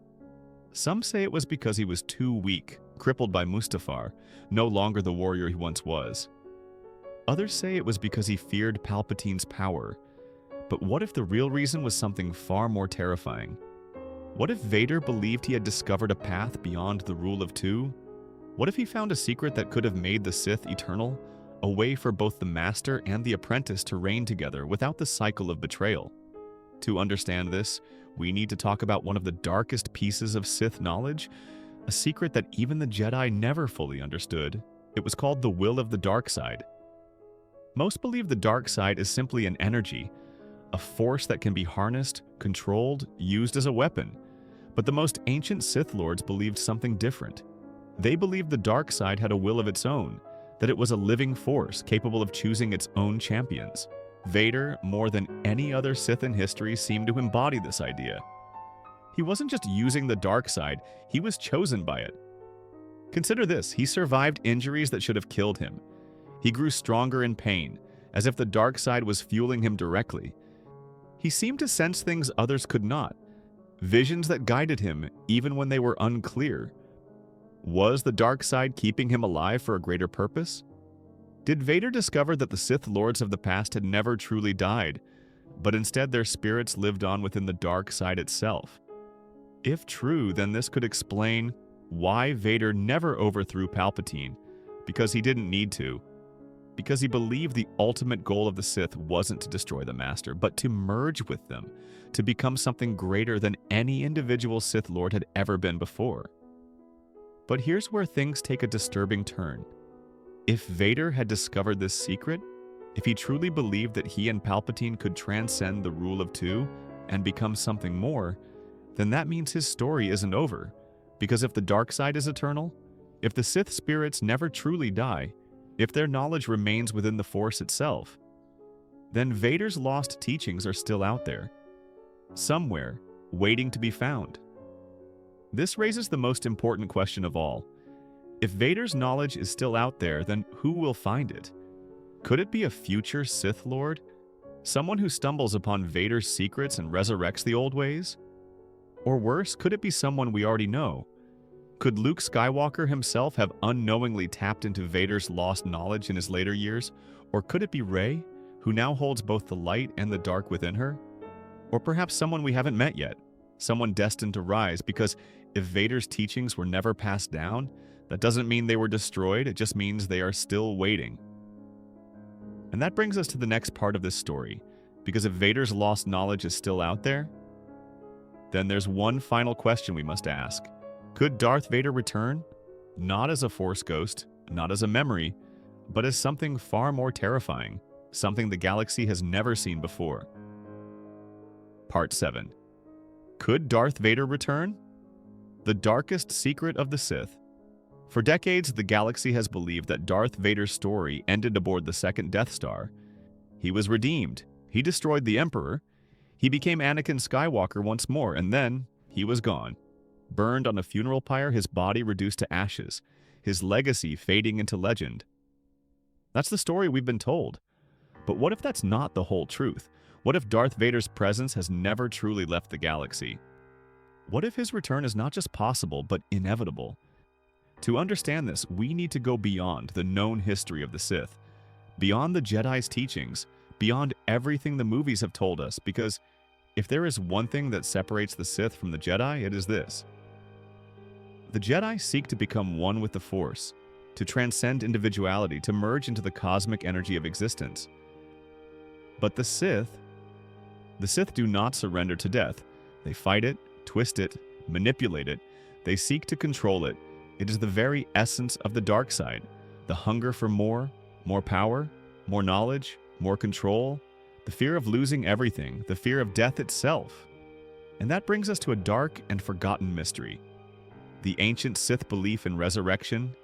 Some say it was because he was too weak, crippled by Mustafar, no longer the warrior he once was. Others say it was because he feared Palpatine's power. But what if the real reason was something far more terrifying? What if Vader believed he had discovered a path beyond the rule of two? What if he found a secret that could have made the Sith eternal, a way for both the master and the apprentice to reign together without the cycle of betrayal? To understand this, we need to talk about one of the darkest pieces of Sith knowledge, a secret that even the Jedi never fully understood. It was called the will of the dark side. Most believe the dark side is simply an energy, a force that can be harnessed, controlled, used as a weapon. But the most ancient Sith Lords believed something different. They believed the dark side had a will of its own, that it was a living force capable of choosing its own champions. Vader, more than any other Sith in history, seemed to embody this idea. He wasn't just using the dark side, he was chosen by it. Consider this, he survived injuries that should have killed him. He grew stronger in pain, as if the dark side was fueling him directly. He seemed to sense things others could not, visions that guided him even when they were unclear. Was the dark side keeping him alive for a greater purpose? Did Vader discover that the Sith Lords of the past had never truly died, but instead their spirits lived on within the dark side itself? If true, then this could explain why Vader never overthrew Palpatine, because he didn't need to. Because he believed the ultimate goal of the Sith wasn't to destroy the Master, but to merge with them, to become something greater than any individual Sith Lord had ever been before. But here's where things take a disturbing turn. If Vader had discovered this secret, if he truly believed that he and Palpatine could transcend the rule of two and become something more, then that means his story isn't over. Because if the dark side is eternal, if the Sith spirits never truly die, if their knowledge remains within the Force itself, then Vader's lost teachings are still out there, somewhere, waiting to be found. This raises the most important question of all. If Vader's knowledge is still out there, then who will find it? Could it be a future Sith Lord? Someone who stumbles upon Vader's secrets and resurrects the old ways? Or worse, could it be someone we already know? Could Luke Skywalker himself have unknowingly tapped into Vader's lost knowledge in his later years? Or could it be Rey, who now holds both the light and the dark within her? Or perhaps someone we haven't met yet, someone destined to rise, because if Vader's teachings were never passed down, that doesn't mean they were destroyed, it just means they are still waiting. And that brings us to the next part of this story, because if Vader's lost knowledge is still out there, then there's one final question we must ask. Could Darth Vader return? Not as a Force ghost, not as a memory, but as something far more terrifying, something the galaxy has never seen before. Part 7. Could Darth Vader return? The darkest secret of the Sith. For decades, the galaxy has believed that Darth Vader's story ended aboard the second Death Star. He was redeemed, he destroyed the Emperor, he became Anakin Skywalker once more, and then he was gone. Burned on a funeral pyre, his body reduced to ashes, his legacy fading into legend. That's the story we've been told. But what if that's not the whole truth? What if Darth Vader's presence has never truly left the galaxy? What if his return is not just possible, but inevitable? To understand this, we need to go beyond the known history of the Sith, beyond the Jedi's teachings, beyond everything the movies have told us, because if there is one thing that separates the Sith from the Jedi, it is this. The Jedi seek to become one with the Force, to transcend individuality, to merge into the cosmic energy of existence. But the Sith do not surrender to death. They fight it, twist it, manipulate it. They seek to control it. It is the very essence of the dark side. The hunger for more power, more knowledge, more control, the fear of losing everything, the fear of death itself. And that brings us to a dark and forgotten mystery. The ancient Sith belief in resurrection.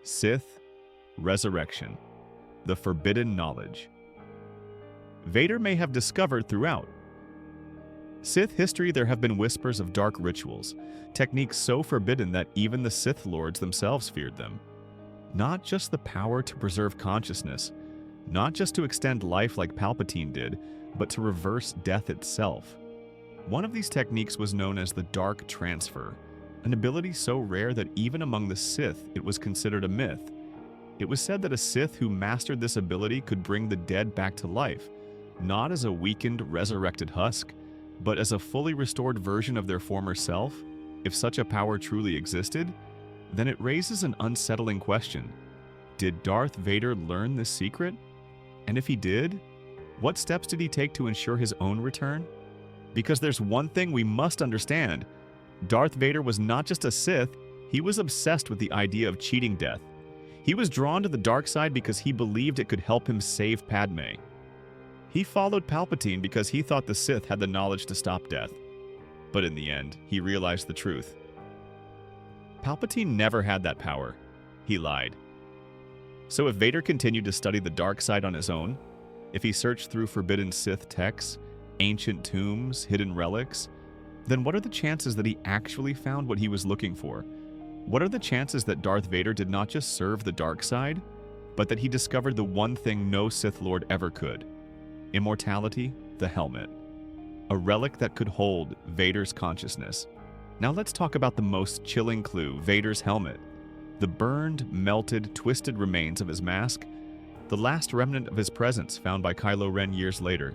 Sith, resurrection. The forbidden knowledge. Vader may have discovered throughout Sith history there have been whispers of dark rituals, techniques so forbidden that even the Sith Lords themselves feared them. Not just the power to preserve consciousness, not just to extend life like Palpatine did, but to reverse death itself. One of these techniques was known as the Dark Transfer, an ability so rare that even among the Sith it was considered a myth. It was said that a Sith who mastered this ability could bring the dead back to life, not as a weakened, resurrected husk, but as a fully restored version of their former self. If such a power truly existed, then it raises an unsettling question. Did Darth Vader learn this secret? And if he did, what steps did he take to ensure his own return? Because there's one thing we must understand. Darth Vader was not just a Sith, he was obsessed with the idea of cheating death. He was drawn to the dark side because he believed it could help him save Padme. He followed Palpatine because he thought the Sith had the knowledge to stop death. But in the end, he realized the truth. Palpatine never had that power. He lied. So if Vader continued to study the dark side on his own, if he searched through forbidden Sith texts, ancient tombs, hidden relics, then what are the chances that he actually found what he was looking for? What are the chances that Darth Vader did not just serve the dark side, but that he discovered the one thing no Sith Lord ever could? Immortality, the helmet. A relic that could hold Vader's consciousness. Now let's talk about the most chilling clue, Vader's helmet. The burned, melted, twisted remains of his mask, the last remnant of his presence found by Kylo Ren years later.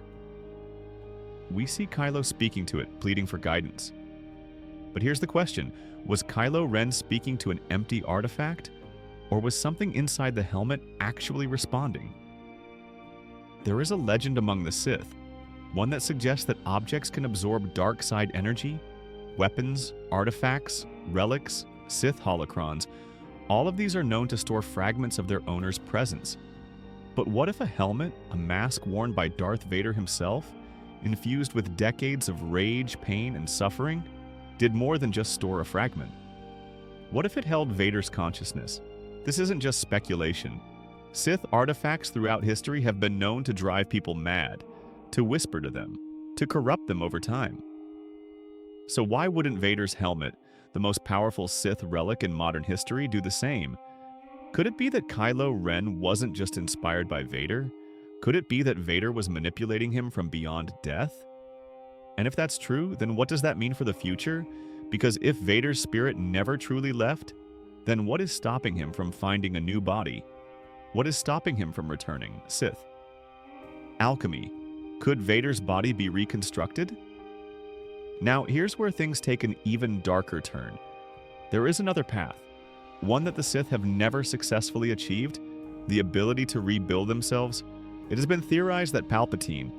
We see Kylo speaking to it, pleading for guidance. But here's the question, was Kylo Ren speaking to an empty artifact? Or was something inside the helmet actually responding? There is a legend among the Sith, one that suggests that objects can absorb dark side energy. Weapons, artifacts, relics, Sith holocrons, all of these are known to store fragments of their owner's presence. But what if a helmet, a mask worn by Darth Vader himself, infused with decades of rage, pain, and suffering, did more than just store a fragment? What if it held Vader's consciousness? This isn't just speculation. Sith artifacts throughout history have been known to drive people mad, to whisper to them, to corrupt them over time. So why wouldn't Vader's helmet, the most powerful Sith relic in modern history, do the same? Could it be that Kylo Ren wasn't just inspired by Vader? Could it be that Vader was manipulating him from beyond death? And if that's true, then what does that mean for the future? Because if Vader's spirit never truly left, then what is stopping him from finding a new body? What is stopping him from returning? Sith. Alchemy. Could Vader's body be reconstructed? Now, here's where things take an even darker turn. There is another path, one that the Sith have never successfully achieved, the ability to rebuild themselves. It has been theorized that Palpatine,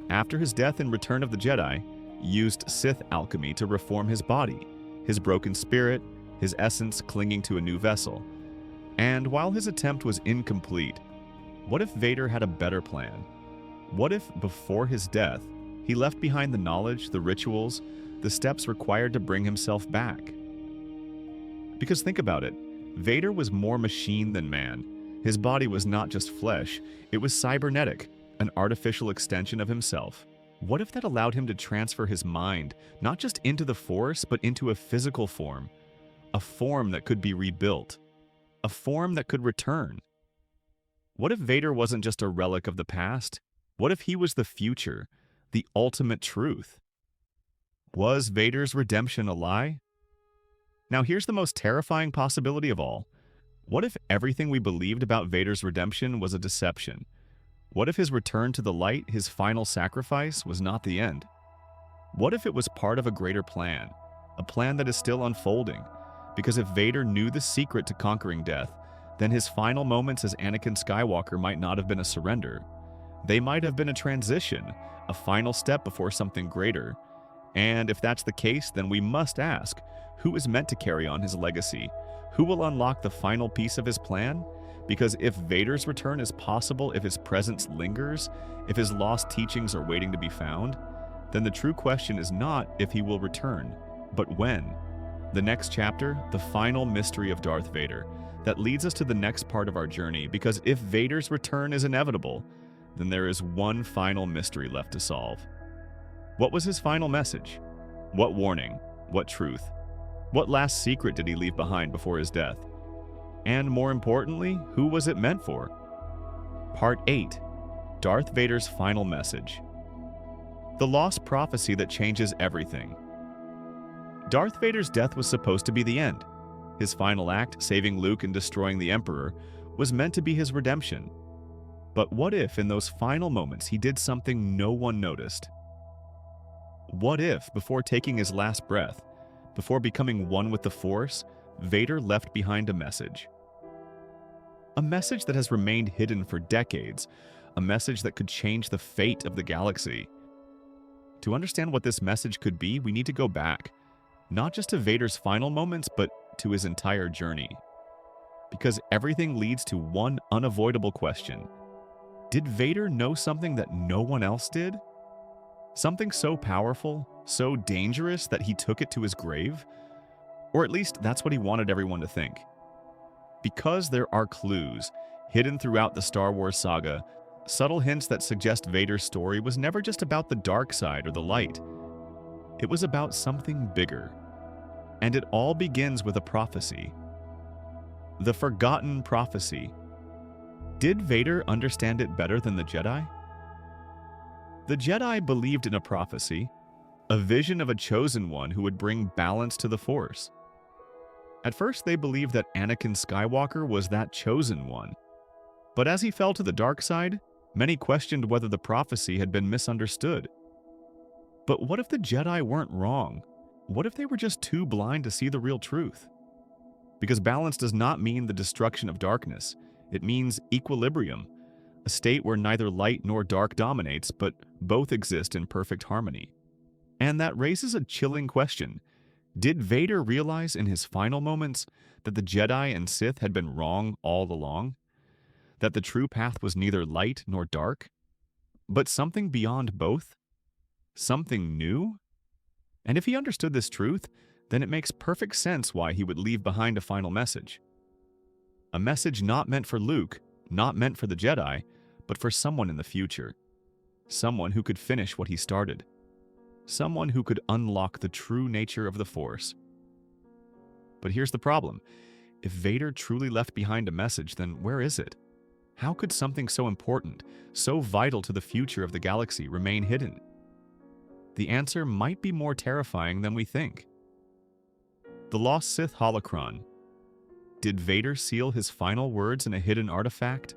after his death in Return of the Jedi, used Sith alchemy to reform his body, his broken spirit, his essence clinging to a new vessel. And while his attempt was incomplete, what if Vader had a better plan? What if, before his death, he left behind the knowledge, the rituals, the steps required to bring himself back? Because think about it, Vader was more machine than man. His body was not just flesh, it was cybernetic, an artificial extension of himself. What if that allowed him to transfer his mind, not just into the Force, but into a physical form? A form that could be rebuilt. A form that could return. What if Vader wasn't just a relic of the past? What if he was the future, the ultimate truth? Was Vader's redemption a lie? Now here's the most terrifying possibility of all. What if everything we believed about Vader's redemption was a deception? What if his return to the light, his final sacrifice, was not the end? What if it was part of a greater plan, a plan that is still unfolding? Because if Vader knew the secret to conquering death, then his final moments as Anakin Skywalker might not have been a surrender, They might have been a transition, a final step before something greater. And if that's the case, then we must ask, who is meant to carry on his legacy? Who will unlock the final piece of his plan? Because if Vader's return is possible, if his presence lingers, if his lost teachings are waiting to be found, then the true question is not if he will return, but when. The next chapter, the final mystery of Darth Vader, that leads us to the next part of our journey, because if Vader's return is inevitable, then there is one final mystery left to solve. What was his final message? What warning? What truth? What last secret did he leave behind before his death? And more importantly, who was it meant for? Part 8. Darth Vader's final message. The lost prophecy that changes everything. Darth Vader's death was supposed to be the end. His final act, saving Luke and destroying the Emperor, was meant to be his redemption. But what if in those final moments he did something no one noticed? What if, before taking his last breath, before becoming one with the Force, Vader left behind a message? A message that has remained hidden for decades, a message that could change the fate of the galaxy. To understand what this message could be, we need to go back, not just to Vader's final moments, but to his entire journey. Because everything leads to one unavoidable question. Did Vader know something that no one else did? Something so powerful, so dangerous that he took it to his grave? Or at least that's what he wanted everyone to think. Because there are clues hidden throughout the Star Wars saga, subtle hints that suggest Vader's story was never just about the dark side or the light. It was about something bigger. And it all begins with a prophecy. The forgotten prophecy. Did Vader understand it better than the Jedi? The Jedi believed in a prophecy, a vision of a chosen one who would bring balance to the Force. At first, they believed that Anakin Skywalker was that chosen one. But as he fell to the dark side, many questioned whether the prophecy had been misunderstood. But what if the Jedi weren't wrong? What if they were just too blind to see the real truth? Because balance does not mean the destruction of darkness. It means equilibrium, a state where neither light nor dark dominates, but both exist in perfect harmony. And that raises a chilling question. Did Vader realize in his final moments that the Jedi and Sith had been wrong all along? That the true path was neither light nor dark, but something beyond both? Something new? And if he understood this truth, then it makes perfect sense why he would leave behind a final message. A message not meant for Luke, not meant for the Jedi, but for someone in the future. Someone who could finish what he started. Someone who could unlock the true nature of the Force. But here's the problem. If Vader truly left behind a message, then where is it? How could something so important, so vital to the future of the galaxy, remain hidden? The answer might be more terrifying than we think. The lost Sith Holocron. Did Vader seal his final words in a hidden artifact?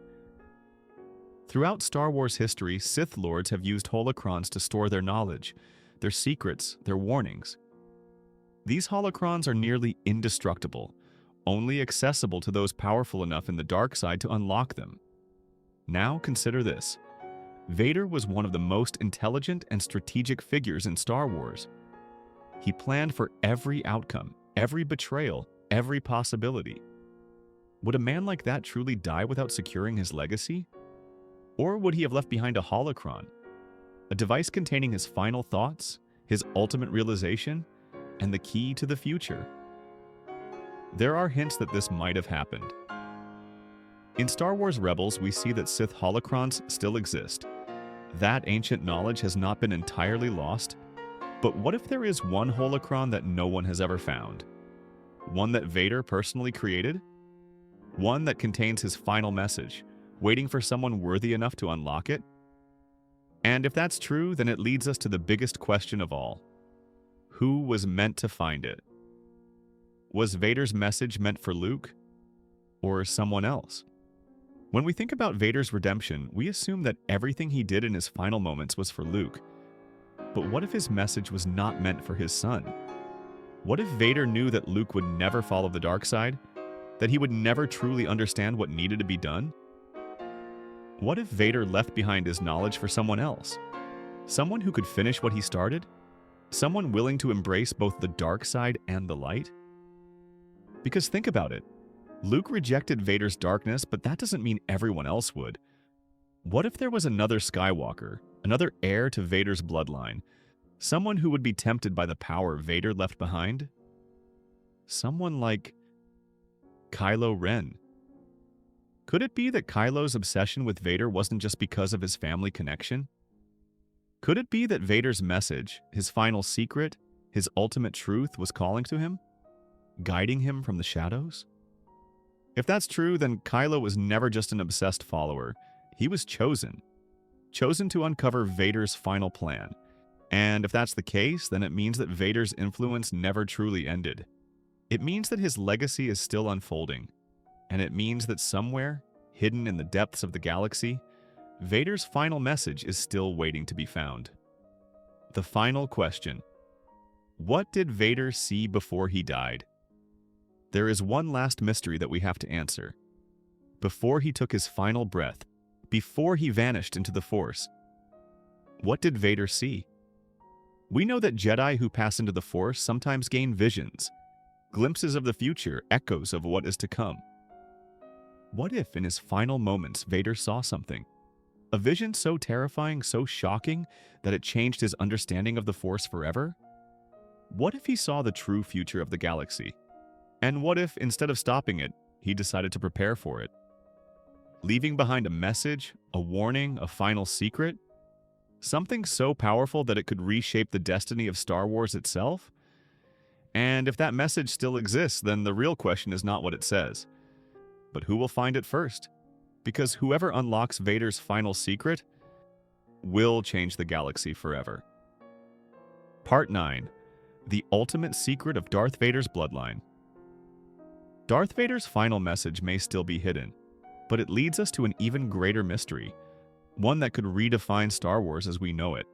Throughout Star Wars history, Sith Lords have used holocrons to store their knowledge, their secrets, their warnings. These holocrons are nearly indestructible, only accessible to those powerful enough in the dark side to unlock them. Now consider this. Vader was one of the most intelligent and strategic figures in Star Wars. He planned for every outcome, every betrayal, every possibility. Would a man like that truly die without securing his legacy? Or would he have left behind a holocron, a device containing his final thoughts, his ultimate realization, and the key to the future? There are hints that this might have happened. In Star Wars Rebels, we see that Sith holocrons still exist. That ancient knowledge has not been entirely lost. But what if there is one holocron that no one has ever found? One that Vader personally created? One that contains his final message, waiting for someone worthy enough to unlock it? And if that's true, then it leads us to the biggest question of all. Who was meant to find it? Was Vader's message meant for Luke? Or someone else? When we think about Vader's redemption, we assume that everything he did in his final moments was for Luke. But what if his message was not meant for his son? What if Vader knew that Luke would never follow the dark side? That he would never truly understand what needed to be done? What if Vader left behind his knowledge for someone else? Someone who could finish what he started? Someone willing to embrace both the dark side and the light? Because think about it. Luke rejected Vader's darkness, but that doesn't mean everyone else would. What if there was another Skywalker, another heir to Vader's bloodline, someone who would be tempted by the power Vader left behind? Someone like Kylo Ren. Could it be that Kylo's obsession with Vader wasn't just because of his family connection? Could it be that Vader's message, his final secret, his ultimate truth was calling to him, guiding him from the shadows? If that's true, then Kylo was never just an obsessed follower. He was chosen to uncover Vader's final plan. And if that's the case, then it means that Vader's influence never truly ended. It means that his legacy is still unfolding. And it means that somewhere, hidden in the depths of the galaxy, Vader's final message is still waiting to be found. The final question. What did Vader see before he died? There is one last mystery that we have to answer. Before he took his final breath, before he vanished into the Force, what did Vader see? We know that Jedi who pass into the Force sometimes gain visions, glimpses of the future, echoes of what is to come. What if in his final moments Vader saw something? A vision so terrifying, so shocking, that it changed his understanding of the Force forever? What if he saw the true future of the galaxy? And what if, instead of stopping it, he decided to prepare for it? Leaving behind a message, a warning, a final secret? Something so powerful that it could reshape the destiny of Star Wars itself? And if that message still exists, then the real question is not what it says, but who will find it first? Because whoever unlocks Vader's final secret will change the galaxy forever. Part 9. The ultimate secret of Darth Vader's bloodline. Darth Vader's final message may still be hidden, but it leads us to an even greater mystery, one that could redefine Star Wars as we know it.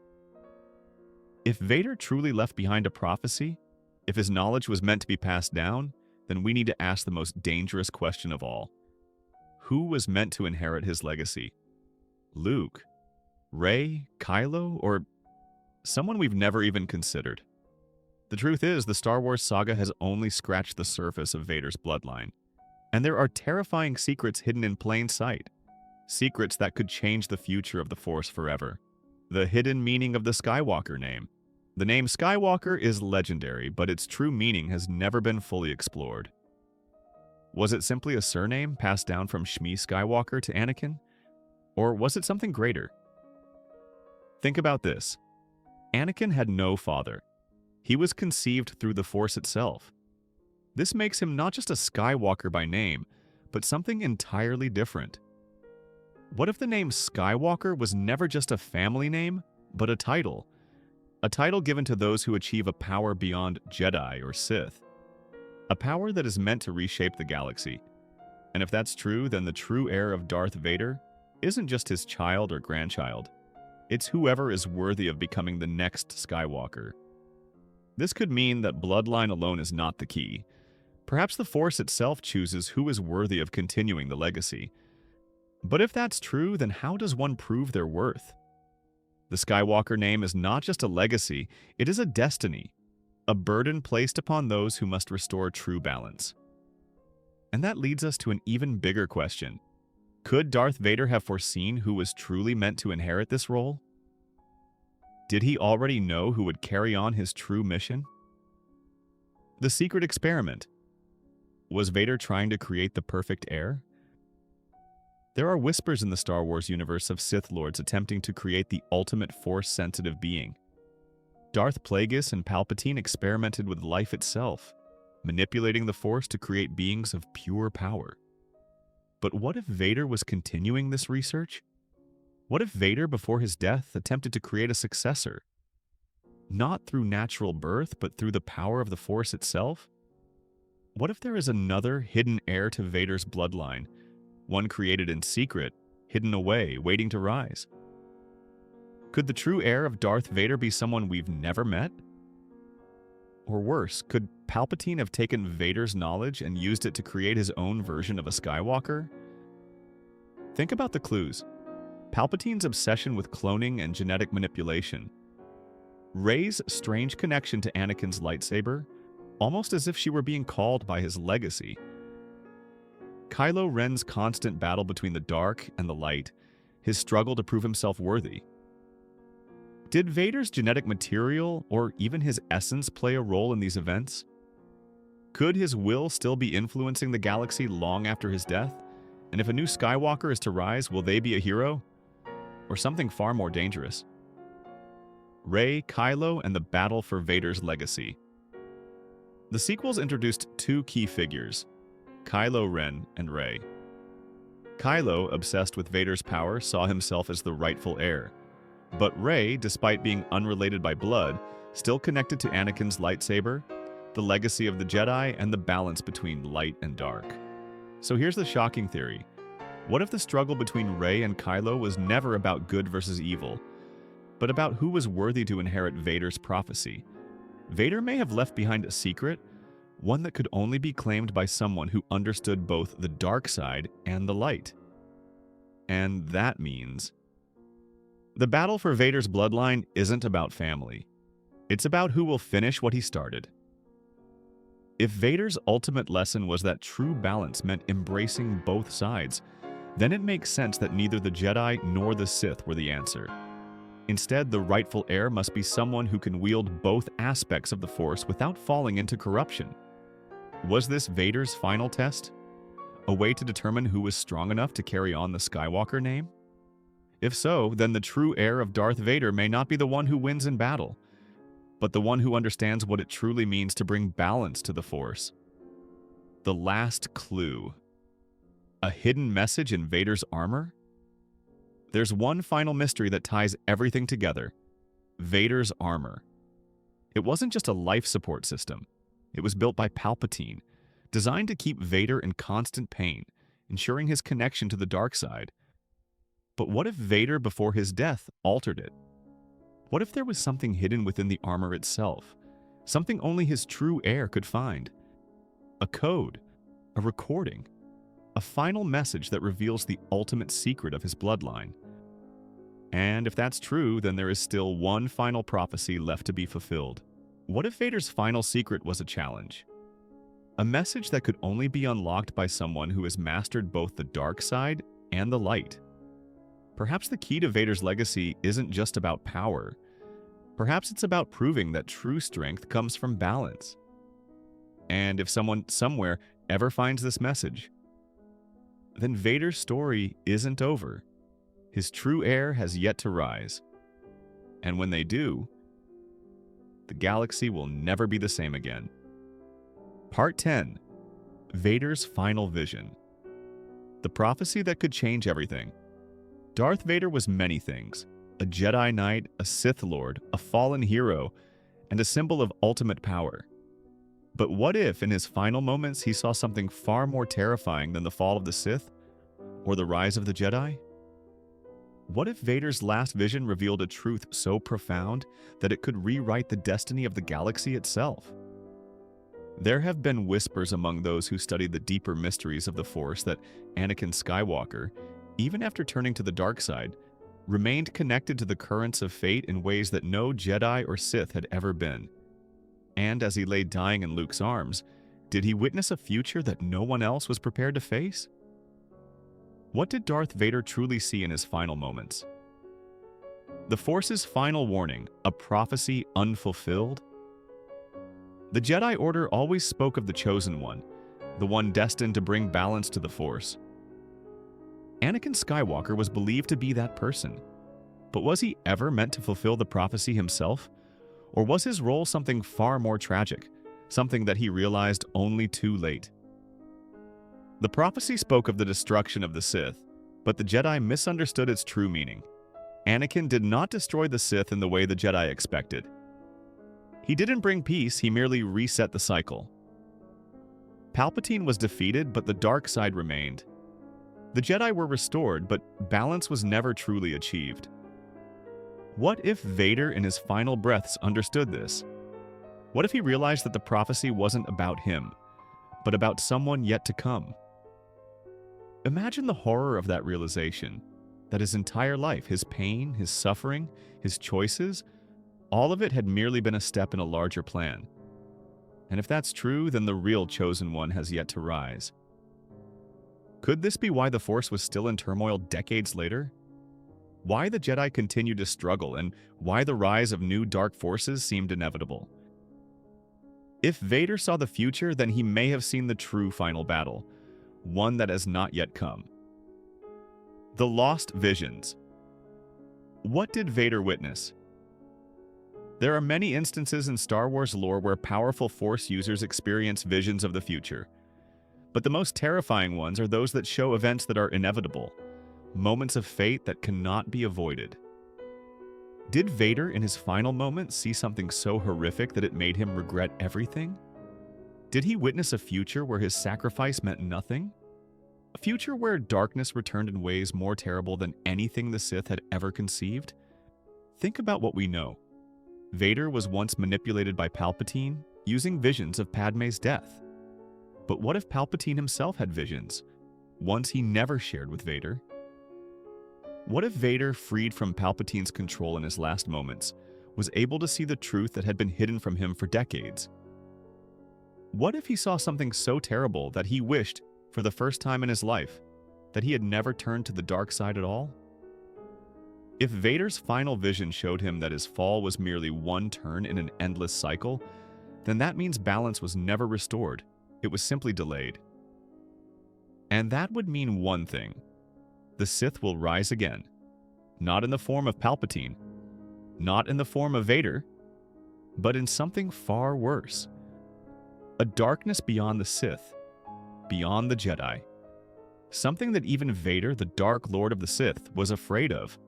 If Vader truly left behind a prophecy, if his knowledge was meant to be passed down, then we need to ask the most dangerous question of all. Who was meant to inherit his legacy? Luke, Rey, Kylo, or someone we've never even considered? The truth is, the Star Wars saga has only scratched the surface of Vader's bloodline, and there are terrifying secrets hidden in plain sight, secrets that could change the future of the Force forever. The hidden meaning of the Skywalker name. The name Skywalker is legendary, but its true meaning has never been fully explored. Was it simply a surname passed down from Shmi Skywalker to Anakin? Or was it something greater? Think about this. Anakin had no father. He was conceived through the Force itself. This makes him not just a Skywalker by name, but something entirely different. What if the name Skywalker was never just a family name, but a title? A title given to those who achieve a power beyond Jedi or Sith. A power that is meant to reshape the galaxy. And if that's true, then the true heir of Darth Vader isn't just his child or grandchild. It's whoever is worthy of becoming the next Skywalker. This could mean that bloodline alone is not the key. Perhaps the Force itself chooses who is worthy of continuing the legacy. But if that's true, then how does one prove their worth? The Skywalker name is not just a legacy, it is a destiny. A burden placed upon those who must restore true balance. And that leads us to an even bigger question. Could Darth Vader have foreseen who was truly meant to inherit this role? Did he already know who would carry on his true mission? The secret experiment. Was Vader trying to create the perfect heir? There are whispers in the Star Wars universe of Sith Lords attempting to create the ultimate Force-sensitive being. Darth Plagueis and Palpatine experimented with life itself, manipulating the Force to create beings of pure power. But what if Vader was continuing this research? What if Vader, before his death, attempted to create a successor? Not through natural birth, but through the power of the Force itself? What if there is another hidden heir to Vader's bloodline, one created in secret, hidden away, waiting to rise? Could the true heir of Darth Vader be someone we've never met? Or worse, could Palpatine have taken Vader's knowledge and used it to create his own version of a Skywalker? Think about the clues. Palpatine's obsession with cloning and genetic manipulation, Rey's strange connection to Anakin's lightsaber, almost as if she were being called by his legacy, Kylo Ren's constant battle between the dark and the light, his struggle to prove himself worthy. Did Vader's genetic material, or even his essence, play a role in these events? Could his will still be influencing the galaxy long after his death? And if a new Skywalker is to rise, will they be a hero? Or something far more dangerous? Rey, Kylo, and the battle for Vader's legacy. The sequels introduced two key figures, Kylo Ren and Rey. Kylo, obsessed with Vader's power, saw himself as the rightful heir. But Rey, despite being unrelated by blood, still connected to Anakin's lightsaber, the legacy of the Jedi, and the balance between light and dark. So here's the shocking theory. What if the struggle between Rey and Kylo was never about good versus evil, but about who was worthy to inherit Vader's prophecy? Vader may have left behind a secret, one that could only be claimed by someone who understood both the dark side and the light. And that means the battle for Vader's bloodline isn't about family. It's about who will finish what he started. If Vader's ultimate lesson was that true balance meant embracing both sides, then it makes sense that neither the Jedi nor the Sith were the answer. Instead, the rightful heir must be someone who can wield both aspects of the Force without falling into corruption. Was this Vader's final test? A way to determine who was strong enough to carry on the Skywalker name? If so, then the true heir of Darth Vader may not be the one who wins in battle, but the one who understands what it truly means to bring balance to the Force. The last clue. A hidden message in Vader's armor? There's one final mystery that ties everything together. Vader's armor. It wasn't just a life support system. It was built by Palpatine, designed to keep Vader in constant pain, ensuring his connection to the dark side. But what if Vader, before his death, altered it? What if there was something hidden within the armor itself? Something only his true heir could find? A code, a recording, a final message that reveals the ultimate secret of his bloodline. And if that's true, then there is still one final prophecy left to be fulfilled. What if Vader's final secret was a challenge? A message that could only be unlocked by someone who has mastered both the dark side and the light. Perhaps the key to Vader's legacy isn't just about power. Perhaps it's about proving that true strength comes from balance. And if someone somewhere ever finds this message, then Vader's story isn't over. His true heir has yet to rise. And when they do, the galaxy will never be the same again. Part 10. Vader's Final Vision. The prophecy that could change everything. Darth Vader was many things: a Jedi Knight, a Sith Lord, a fallen hero, and a symbol of ultimate power. But what if, in his final moments, he saw something far more terrifying than the fall of the Sith or the rise of the Jedi? What if Vader's last vision revealed a truth so profound that it could rewrite the destiny of the galaxy itself? There have been whispers among those who studied the deeper mysteries of the Force that Anakin Skywalker, even after turning to the dark side, remained connected to the currents of fate in ways that no Jedi or Sith had ever been. And as he lay dying in Luke's arms, did he witness a future that no one else was prepared to face? What did Darth Vader truly see in his final moments? The Force's final warning, a prophecy unfulfilled? The Jedi Order always spoke of the Chosen One, the one destined to bring balance to the Force. Anakin Skywalker was believed to be that person. But was he ever meant to fulfill the prophecy himself? Or was his role something far more tragic, something that he realized only too late? The prophecy spoke of the destruction of the Sith, but the Jedi misunderstood its true meaning. Anakin did not destroy the Sith in the way the Jedi expected. He didn't bring peace, he merely reset the cycle. Palpatine was defeated, but the dark side remained. The Jedi were restored, but balance was never truly achieved. What if Vader in his final breaths understood this? What if he realized that the prophecy wasn't about him, but about someone yet to come? Imagine the horror of that realization. that his entire life, his pain, his suffering, his choices, all of it had merely been a step in a larger plan. And if that's true, then the real chosen one has yet to rise. Could this be why the Force was still in turmoil decades later? Why the Jedi continued to struggle, and why the rise of new dark forces seemed inevitable? If Vader saw the future, then he may have seen the true final battle, one that has not yet come. The Lost Visions. What did Vader witness? There are many instances in Star Wars lore where powerful Force users experience visions of the future. But the most terrifying ones are those that show events that are inevitable, moments of fate that cannot be avoided. Did Vader in his final moment see something so horrific that it made him regret everything? Did he witness a future where his sacrifice meant nothing? A future where darkness returned in ways more terrible than anything the Sith had ever conceived? Think about what we know. Vader was once manipulated by Palpatine, using visions of Padme's death. But what if Palpatine himself had visions, ones he never shared with Vader? What if Vader, freed from Palpatine's control in his last moments, was able to see the truth that had been hidden from him for decades? What if he saw something so terrible that he wished, for the first time in his life, that he had never turned to the dark side at all? If Vader's final vision showed him that his fall was merely one turn in an endless cycle, then that means balance was never restored. It was simply delayed. And that would mean one thing. The Sith will rise again. Not in the form of Palpatine, not in the form of Vader, but in something far worse. A darkness beyond the Sith, beyond the Jedi. Something that even Vader, the Dark Lord of the Sith, was afraid of.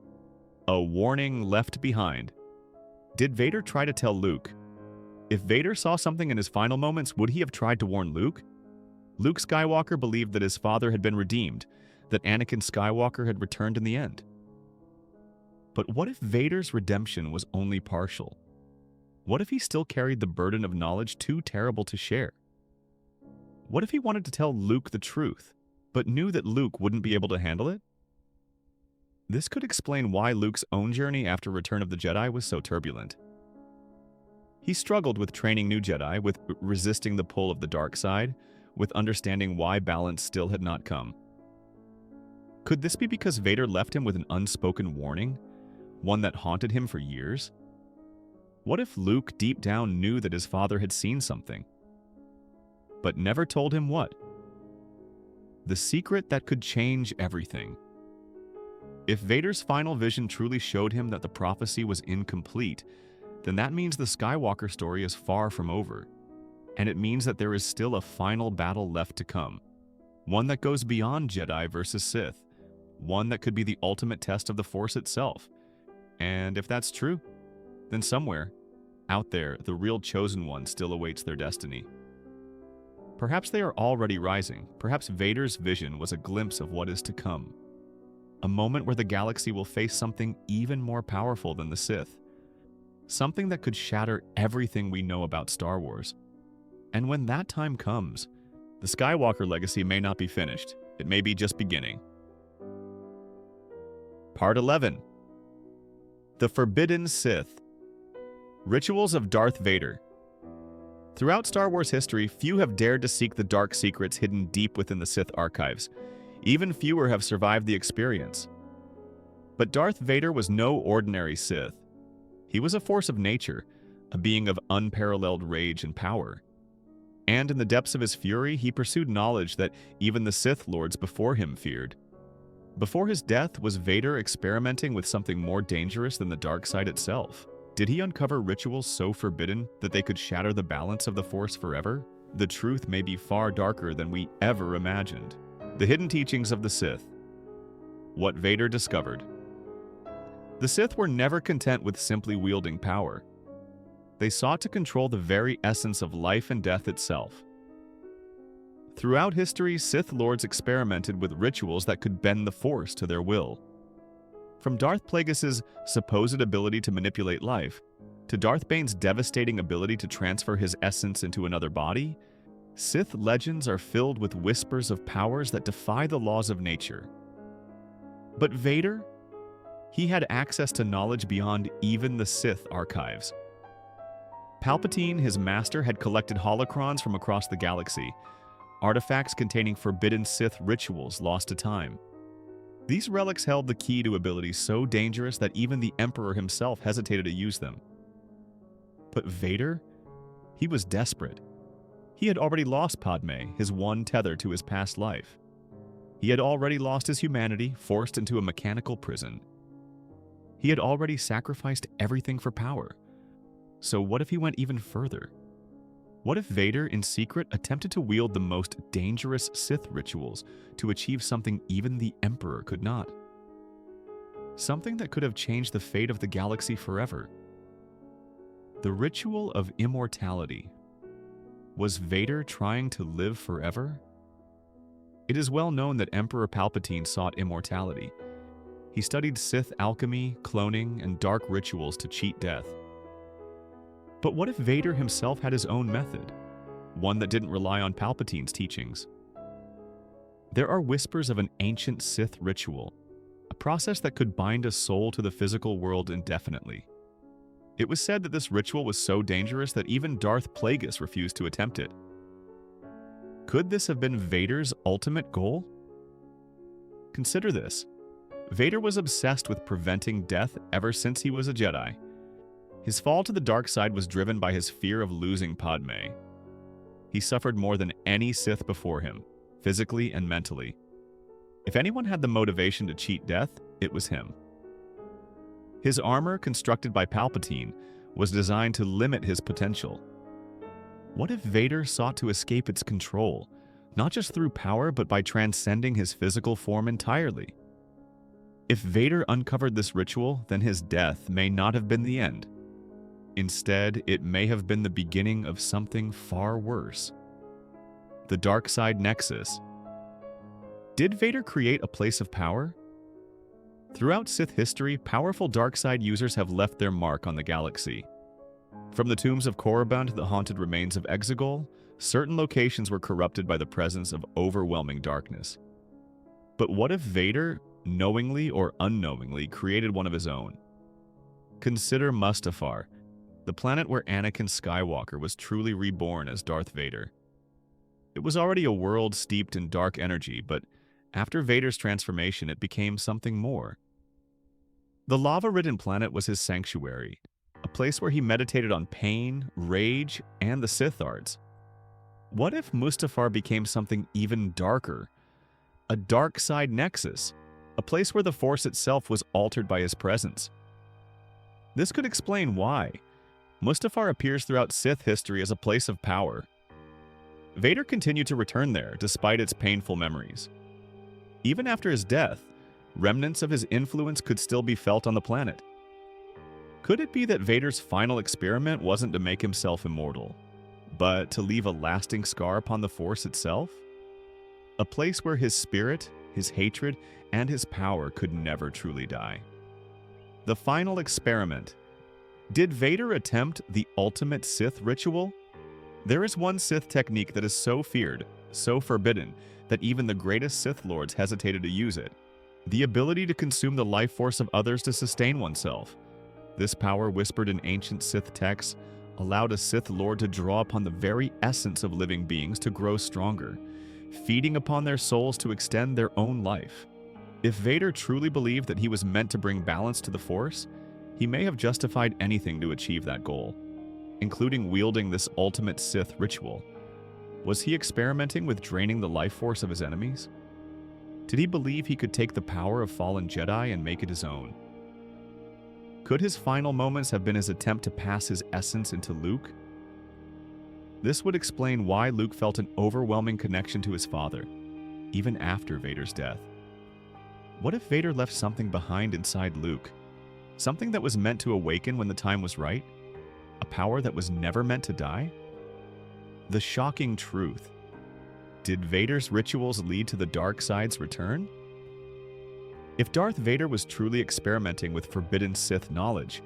A warning left behind. Did Vader try to tell Luke? If Vader saw something in his final moments, would he have tried to warn Luke? Luke Skywalker believed that his father had been redeemed, that Anakin Skywalker had returned in the end. But what if Vader's redemption was only partial? What if he still carried the burden of knowledge too terrible to share? What if he wanted to tell Luke the truth, but knew that Luke wouldn't be able to handle it? This could explain why Luke's own journey after Return of the Jedi was so turbulent. He struggled with training new Jedi, with resisting the pull of the dark side, with understanding why balance still had not come. Could this be because Vader left him with an unspoken warning, one that haunted him for years? What if Luke deep down knew that his father had seen something, but never told him what? The secret that could change everything. If Vader's final vision truly showed him that the prophecy was incomplete, then that means the Skywalker story is far from over, and it means that there is still a final battle left to come, one that goes beyond Jedi versus Sith, one that could be the ultimate test of the Force itself. And if that's true, then somewhere, out there, the real chosen one still awaits their destiny. Perhaps they are already rising. Perhaps Vader's vision was a glimpse of what is to come. A moment where the galaxy will face something even more powerful than the Sith. Something that could shatter everything we know about Star Wars. And when that time comes, the Skywalker legacy may not be finished. It may be just beginning. Part 11. The Forbidden Sith. Rituals of Darth Vader. Throughout Star Wars history, few have dared to seek the dark secrets hidden deep within the Sith archives. Even fewer have survived the experience. But Darth Vader was no ordinary Sith. He was a force of nature, a being of unparalleled rage and power. And in the depths of his fury, he pursued knowledge that even the Sith Lords before him feared. Before his death, was Vader experimenting with something more dangerous than the dark side itself? Did he uncover rituals so forbidden that they could shatter the balance of the Force forever? The truth may be far darker than we ever imagined. The hidden teachings of the Sith. What Vader discovered. The Sith were never content with simply wielding power. They sought to control the very essence of life and death itself. Throughout history, Sith Lords experimented with rituals that could bend the Force to their will. From Darth Plagueis' supposed ability to manipulate life, to Darth Bane's devastating ability to transfer his essence into another body, Sith legends are filled with whispers of powers that defy the laws of nature. But Vader? He had access to knowledge beyond even the Sith archives. Palpatine, his master, had collected holocrons from across the galaxy, artifacts containing forbidden Sith rituals lost to time. These relics held the key to abilities so dangerous that even the Emperor himself hesitated to use them. But Vader? He was desperate. He had already lost Padme, his one tether to his past life. He had already lost his humanity, forced into a mechanical prison. He had already sacrificed everything for power. So what if he went even further? What if Vader, in secret, attempted to wield the most dangerous Sith rituals to achieve something even the Emperor could not? Something that could have changed the fate of the galaxy forever. The ritual of immortality. Was Vader trying to live forever? It is well known that Emperor Palpatine sought immortality. He studied Sith alchemy, cloning, and dark rituals to cheat death. But what if Vader himself had his own method, one that didn't rely on Palpatine's teachings? There are whispers of an ancient Sith ritual, a process that could bind a soul to the physical world indefinitely. It was said that this ritual was so dangerous that even Darth Plagueis refused to attempt it. Could this have been Vader's ultimate goal? Consider this. Vader was obsessed with preventing death ever since he was a Jedi. His fall to the dark side was driven by his fear of losing Padme. He suffered more than any Sith before him, physically and mentally. If anyone had the motivation to cheat death, it was him. His armor, constructed by Palpatine, was designed to limit his potential. What if Vader sought to escape its control, not just through power but by transcending his physical form entirely? If Vader uncovered this ritual, then his death may not have been the end. Instead, it may have been the beginning of something far worse. The dark side nexus. Did Vader create a place of power? Throughout Sith history, powerful dark side users have left their mark on the galaxy. From the tombs of Korriban to the haunted remains of Exegol, certain locations were corrupted by the presence of overwhelming darkness. But what if Vader, knowingly or unknowingly, created one of his own? Consider Mustafar, the planet where Anakin Skywalker was truly reborn as Darth Vader. It was already a world steeped in dark energy, but after Vader's transformation, it became something more. The lava-ridden planet was his sanctuary, a place where he meditated on pain, rage, and the Sith arts. What if Mustafar became something even darker? A dark side nexus, a place where the Force itself was altered by his presence. This could explain why Mustafar appears throughout Sith history as a place of power. Vader continued to return there despite its painful memories. Even after his death, remnants of his influence could still be felt on the planet. Could it be that Vader's final experiment wasn't to make himself immortal, but to leave a lasting scar upon the Force itself? A place where his spirit, his hatred, and his power could never truly die. The final experiment. Did Vader attempt the ultimate Sith ritual? There is one Sith technique that is so feared, so forbidden, that even the greatest Sith lords hesitated to use it. The ability to consume the life force of others to sustain oneself. This power, whispered in ancient Sith texts, allowed a Sith lord to draw upon the very essence of living beings to grow stronger, feeding upon their souls to extend their own life. If Vader truly believed that he was meant to bring balance to the Force, he may have justified anything to achieve that goal, including wielding this ultimate Sith ritual. Was he experimenting with draining the life force of his enemies? Did he believe he could take the power of fallen Jedi and make it his own? Could his final moments have been his attempt to pass his essence into Luke? This would explain why Luke felt an overwhelming connection to his father, even after Vader's death. What if Vader left something behind inside Luke? Something that was meant to awaken when the time was right? A power that was never meant to die? The shocking truth. Did Vader's rituals lead to the dark side's return? If Darth Vader was truly experimenting with forbidden Sith knowledge,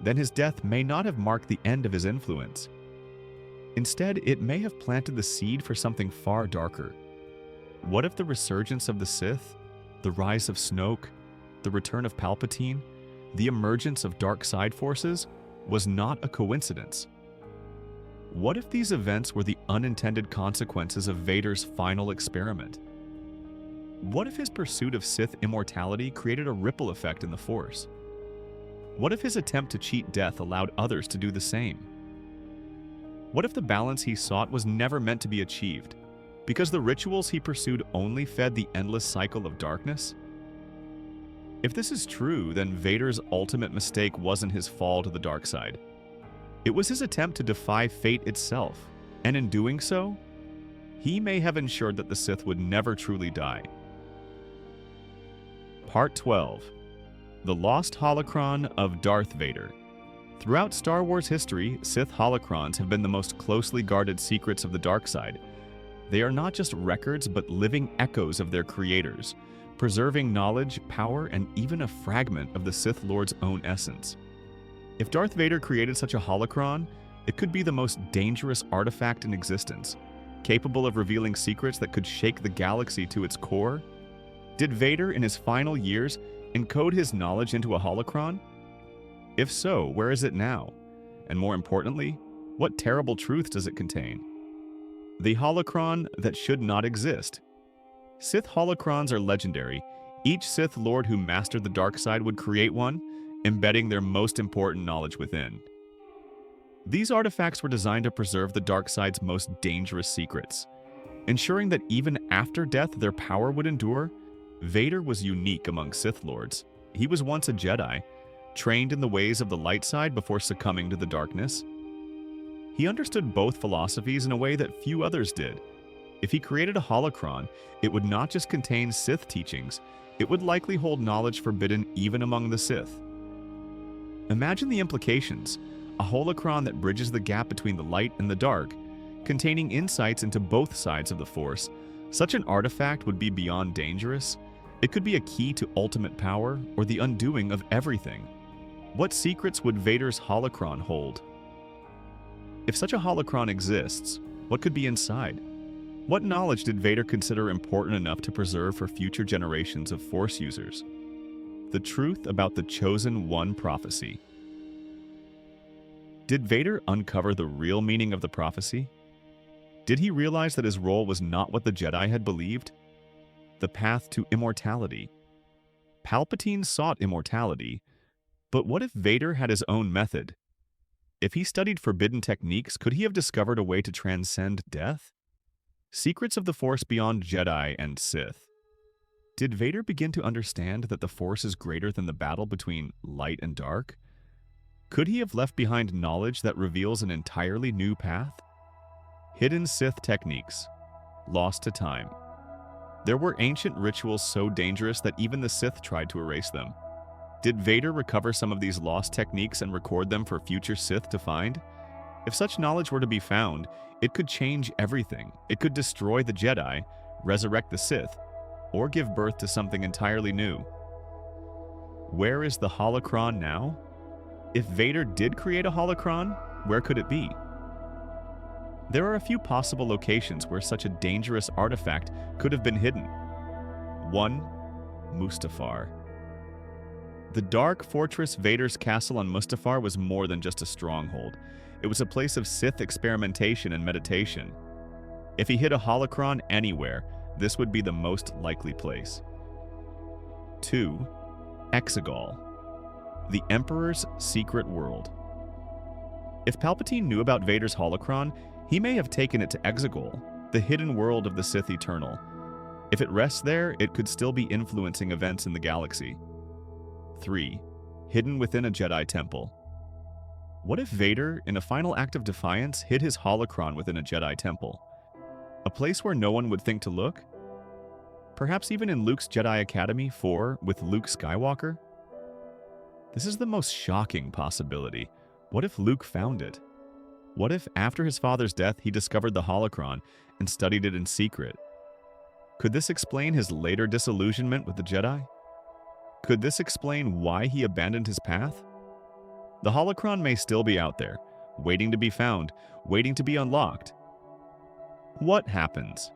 then his death may not have marked the end of his influence. Instead, it may have planted the seed for something far darker. What if the resurgence of the Sith, the rise of Snoke, the return of Palpatine, the emergence of dark side forces, was not a coincidence. What if these events were the unintended consequences of Vader's final experiment? What if his pursuit of Sith immortality created a ripple effect in the Force? What if his attempt to cheat death allowed others to do the same? What if the balance he sought was never meant to be achieved, because the rituals he pursued only fed the endless cycle of darkness? If this is true, then Vader's ultimate mistake wasn't his fall to the dark side. It was his attempt to defy fate itself, and in doing so, he may have ensured that the Sith would never truly die. Part 12. The Lost Holocron of Darth Vader. Throughout Star Wars history, Sith holocrons have been the most closely guarded secrets of the dark side. They are not just records, but living echoes of their creators, preserving knowledge, power, and even a fragment of the Sith Lord's own essence. If Darth Vader created such a holocron, it could be the most dangerous artifact in existence, capable of revealing secrets that could shake the galaxy to its core. Did Vader, in his final years, encode his knowledge into a holocron? If so, where is it now? And more importantly, what terrible truth does it contain? The holocron that should not exist. Sith holocrons are legendary. Each Sith Lord who mastered the dark side would create one, embedding their most important knowledge within. These artifacts were designed to preserve the dark side's most dangerous secrets, ensuring that even after death their power would endure. Vader was unique among Sith Lords. He was once a Jedi, trained in the ways of the light side before succumbing to the darkness. He understood both philosophies in a way that few others did. If he created a holocron, it would not just contain Sith teachings, it would likely hold knowledge forbidden even among the Sith. Imagine the implications: a holocron that bridges the gap between the light and the dark, containing insights into both sides of the Force. Such an artifact would be beyond dangerous. It could be a key to ultimate power or the undoing of everything. What secrets would Vader's holocron hold? If such a holocron exists, what could be inside? What knowledge did Vader consider important enough to preserve for future generations of Force users? The truth about the Chosen One prophecy. Did Vader uncover the real meaning of the prophecy? Did he realize that his role was not what the Jedi had believed? The path to immortality. Palpatine sought immortality, but what if Vader had his own method? If he studied forbidden techniques, could he have discovered a way to transcend death? Secrets of the Force beyond Jedi and Sith. Did Vader begin to understand that the Force is greater than the battle between light and dark? Could he have left behind knowledge that reveals an entirely new path? Hidden Sith techniques, lost to time. There were ancient rituals so dangerous that even the Sith tried to erase them. Did Vader recover some of these lost techniques and record them for future Sith to find? If such knowledge were to be found, it could change everything. It could destroy the Jedi, resurrect the Sith, or give birth to something entirely new. Where is the holocron now? If Vader did create a holocron, where could it be? There are a few possible locations where such a dangerous artifact could have been hidden. 1. Mustafar. The dark fortress Vader's castle on Mustafar was more than just a stronghold. It was a place of Sith experimentation and meditation. If he hid a holocron anywhere, this would be the most likely place. 2. Exegol. The Emperor's secret world. If Palpatine knew about Vader's holocron, he may have taken it to Exegol, the hidden world of the Sith Eternal. If it rests there, it could still be influencing events in the galaxy. 3. Hidden within a Jedi temple. What if Vader, in a final act of defiance, hid his holocron within a Jedi temple? A place where no one would think to look? Perhaps even in Luke's Jedi Academy 4 with Luke Skywalker? This is the most shocking possibility. What if Luke found it? What if, after his father's death, he discovered the holocron and studied it in secret? Could this explain his later disillusionment with the Jedi? Could this explain why he abandoned his path? The holocron may still be out there, waiting to be found, waiting to be unlocked. What happens?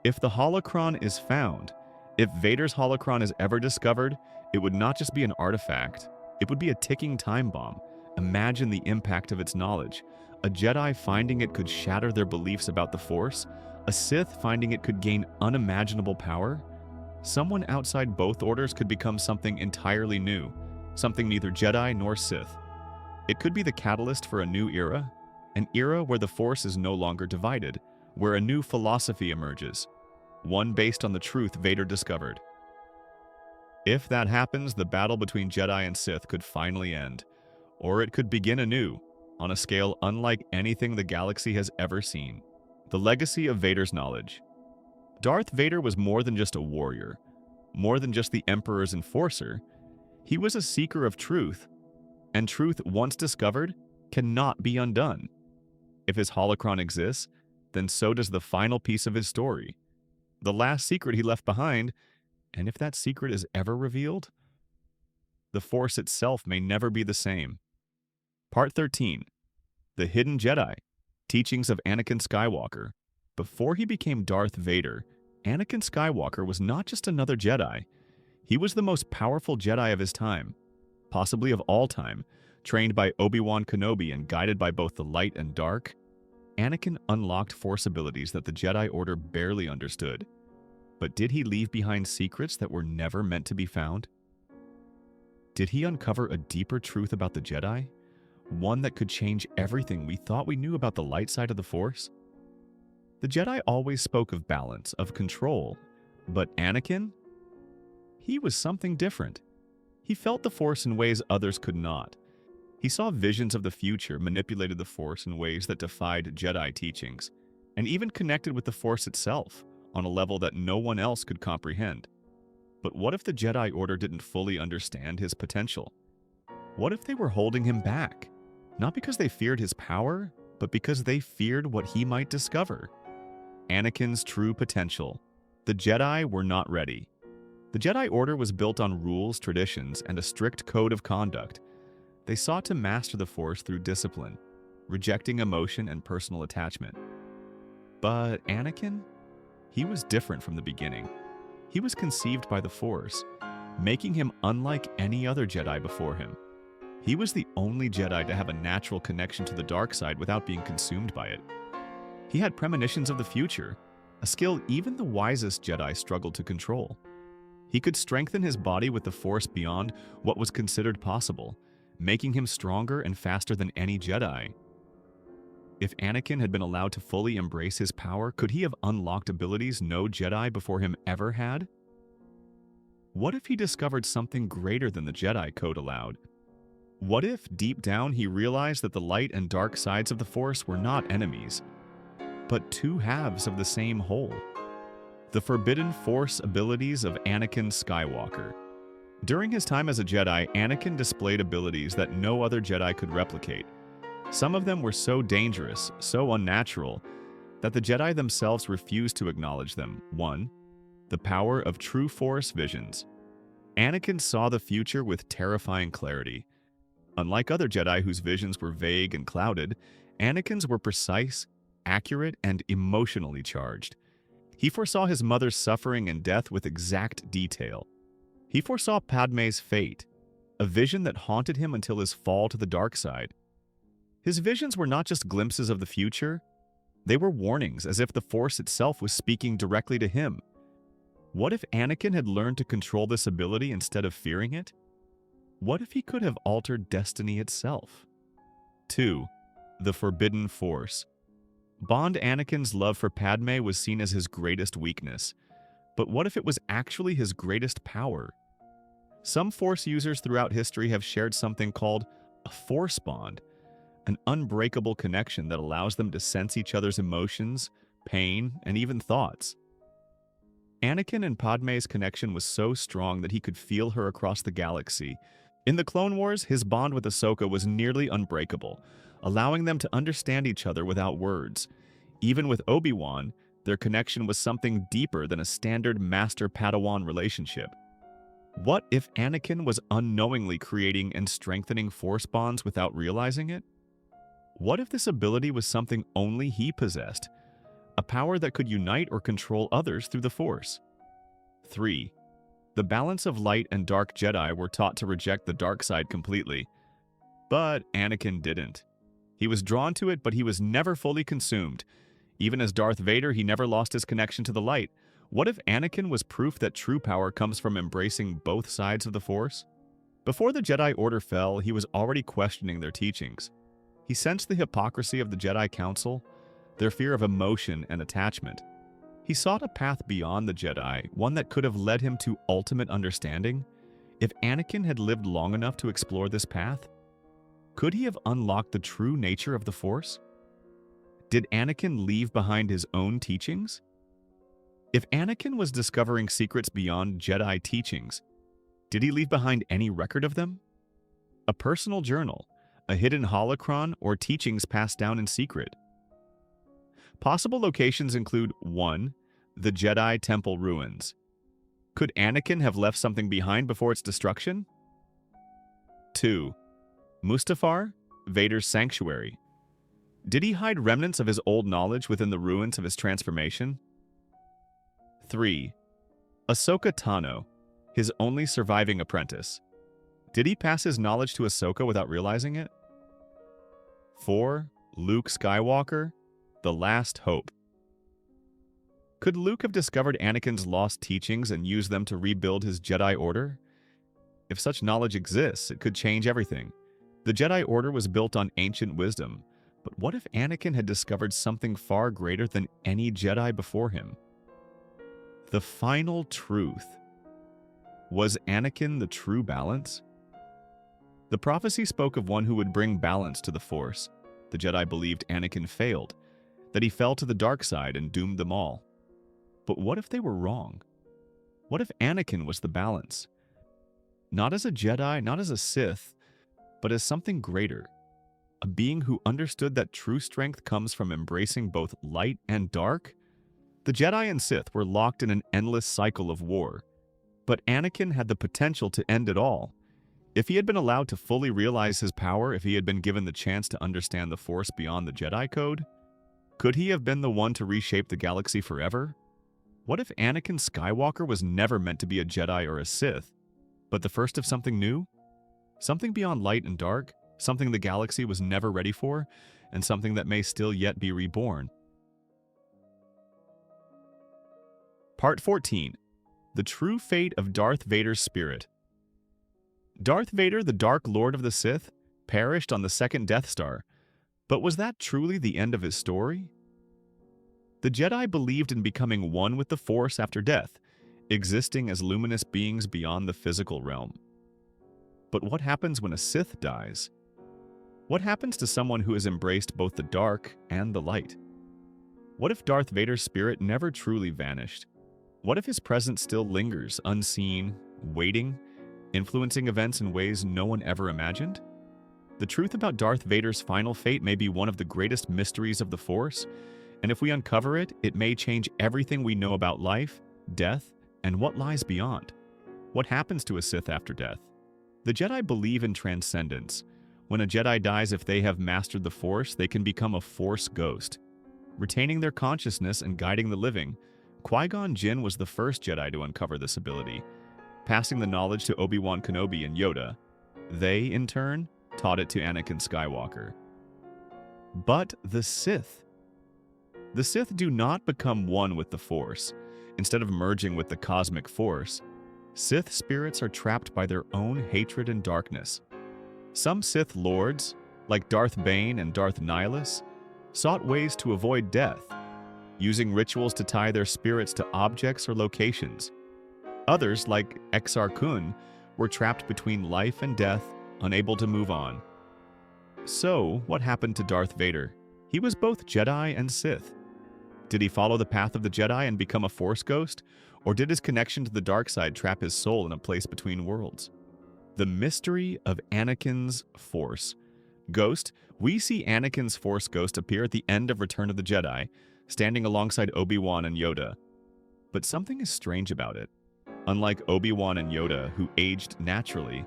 If the holocron is found, If Vader's holocron is ever discovered, it would not just be an artifact, it would be a ticking time bomb. Imagine the impact of its knowledge. A Jedi finding it could shatter their beliefs about the Force, a Sith finding it could gain unimaginable power. Someone outside both orders could become something entirely new, something neither Jedi nor Sith. It could be the catalyst for a new era, an era where the Force is no longer divided, where a new philosophy emerges, one based on the truth Vader discovered. If that happens, the battle between Jedi and Sith could finally end, or it could begin anew, on a scale unlike anything the galaxy has ever seen. The legacy of Vader's knowledge. Darth Vader was more than just a warrior, more than just the Emperor's enforcer. He was a seeker of truth, and truth once discovered cannot be undone. If his holocron exists, then so does the final piece of his story, the last secret he left behind, and if that secret is ever revealed, the Force itself may never be the same. Part 13. The Hidden Jedi. Teachings of Anakin Skywalker. Before he became Darth Vader, Anakin Skywalker was not just another Jedi. He was the most powerful Jedi of his time, possibly of all time. Trained by Obi-Wan Kenobi and guided by both the light and dark, Anakin unlocked Force abilities that the Jedi Order barely understood. But did he leave behind secrets that were never meant to be found? Did he uncover a deeper truth about the Jedi? One that could change everything we thought we knew about the light side of the Force? The Jedi always spoke of balance, of control, but Anakin? He was something different. He felt the Force in ways others could not. He saw visions of the future, manipulated the Force in ways that defied Jedi teachings, and even connected with the Force itself on a level that no one else could comprehend. But what if the Jedi Order didn't fully understand his potential? What if they were holding him back? Not because they feared his power, but because they feared what he might discover. Anakin's true potential. The Jedi were not ready. The Jedi Order was built on rules, traditions, and a strict code of conduct. They sought to master the Force through discipline, rejecting emotion and personal attachment. But Anakin? He was different from the beginning. He was conceived by the Force, making him unlike any other Jedi before him. He was the only Jedi to have a natural connection to the dark side without being consumed by it. He had premonitions of the future, a skill even the wisest Jedi struggled to control. He could strengthen his body with the Force beyond what was considered possible, making him stronger and faster than any Jedi. If Anakin had been allowed to fully embrace his power, could he have unlocked abilities no Jedi before him ever had? What if he discovered something greater than the Jedi code allowed? What if, deep down, he realized that the light and dark sides of the Force were not enemies, but two halves of the same whole? The forbidden Force abilities of Anakin Skywalker. During his time as a Jedi, Anakin displayed abilities that no other Jedi could replicate. Some of them were so dangerous, so unnatural, that the Jedi themselves refused to acknowledge them. 1. The power of true Force visions. Anakin saw the future with terrifying clarity. Unlike other Jedi whose visions were vague and clouded, Anakin's were precise, accurate, and emotionally charged. He foresaw his mother's suffering and death with exact detail. He foresaw Padmé's fate, a vision that haunted him until his fall to the dark side. His visions were not just glimpses of the future, they were warnings, as if the Force itself was speaking directly to him. What if Anakin had learned to control this ability instead of fearing it? What if he could have altered destiny itself? 2. The Forbidden Force. Bond Anakin's love for Padmé was seen as his greatest weakness. But what if it was actually his greatest power? Some Force users throughout history have shared something called a Force bond, an unbreakable connection that allows them to sense each other's emotions, pain, and even thoughts. Anakin and Padmé's connection was so strong that he could feel her across the galaxy. In the Clone Wars, his bond with Ahsoka was nearly unbreakable, allowing them to understand each other without words. Even with Obi-Wan, their connection was something deeper than a standard master-Padawan relationship. What if Anakin was unknowingly creating and strengthening Force bonds without realizing it? What if this ability was something only he possessed, a power that could unite or control others through the Force? 3. The balance of light and dark Jedi were taught to reject the dark side completely. But Anakin didn't. He was drawn to it, but he was never fully consumed. Even as Darth Vader, he never lost his connection to the light. What if Anakin was proof that true power comes from embracing both sides of the Force? Before the Jedi Order fell, he was already questioning their teachings. He sensed the hypocrisy of the Jedi Council, their fear of emotion and attachment. He sought a path beyond the Jedi, one that could have led him to ultimate understanding. If Anakin had lived long enough to explore this path, could he have unlocked the true nature of the Force? Did Anakin leave behind his own teachings? If Anakin was discovering secrets beyond Jedi teachings, did he leave behind any record of them? A personal journal, a hidden holocron, or teachings passed down in secret? Possible locations include 1. The Jedi Temple ruins. Could Anakin have left something behind before its destruction? 2. Mustafar, Vader's sanctuary. Did he hide remnants of his old knowledge within the ruins of his transformation? 3. Ahsoka Tano, his only surviving apprentice. Did he pass his knowledge to Ahsoka without realizing it? 4. Luke Skywalker, the last hope. Could Luke have discovered Anakin's lost teachings and used them to rebuild his Jedi Order? If such knowledge exists, it could change everything. The Jedi Order was built on ancient wisdom, but what if Anakin had discovered something far greater than any Jedi before him? The final truth. Was Anakin the true balance? The prophecy spoke of one who would bring balance to the Force. The Jedi believed Anakin failed, that he fell to the dark side and doomed them all. But what if they were wrong? What if Anakin was the balance? Not as a Jedi, not as a Sith, but as something greater. A being who understood that true strength comes from embracing both light and dark? The Jedi and Sith were locked in an endless cycle of war. But Anakin had the potential to end it all. If he had been allowed to fully realize his power, if he had been given the chance to understand the Force beyond the Jedi Code, could he have been the one to reshape the galaxy forever? What if Anakin Skywalker was never meant to be a Jedi or a Sith, but the first of something new? Something beyond light and dark, something the galaxy was never ready for, and something that may still yet be reborn. Part 14. The True Fate of Darth Vader's Spirit. Darth Vader, the Dark Lord of the Sith, perished on the second Death Star, but was that truly the end of his story? The Jedi believed in becoming one with the Force after death, existing as luminous beings beyond the physical realm. But what happens when a Sith dies? What happens to someone who has embraced both the dark and the light? What if Darth Vader's spirit never truly vanished? What if his presence still lingers, unseen, waiting, influencing events in ways no one ever imagined? The truth about Darth Vader's final fate may be one of the greatest mysteries of the Force, and if we uncover it, it may change everything we know about life, death, and what lies beyond. What happens to a Sith after death? The Jedi believe in transcendence. When a Jedi dies, if they have mastered the Force, they can become a Force ghost, retaining their consciousness and guiding the living. Qui-Gon Jinn was the first Jedi to uncover this ability, passing the knowledge to Obi-Wan Kenobi and Yoda. They, in turn, taught it to Anakin Skywalker. But the Sith. The Sith do not become one with the Force. Instead of merging with the cosmic force, Sith spirits are trapped by their own hatred and darkness. Some Sith lords, like Darth Bane and Darth Nihilus, sought ways to avoid death, using rituals to tie their spirits to objects or locations. Others, like Exar Kun, were trapped between life and death, unable to move on. So, what happened to Darth Vader? He was both Jedi and Sith. Did he follow the path of the Jedi and become a Force ghost, or did his connection to the dark side trap his soul in a place between worlds? The mystery of Anakin's Force. Ghost, we see Anakin's Force ghost appear at the end of Return of the Jedi, standing alongside Obi-Wan and Yoda. But something is strange about it. Unlike Obi-Wan and Yoda, who aged naturally,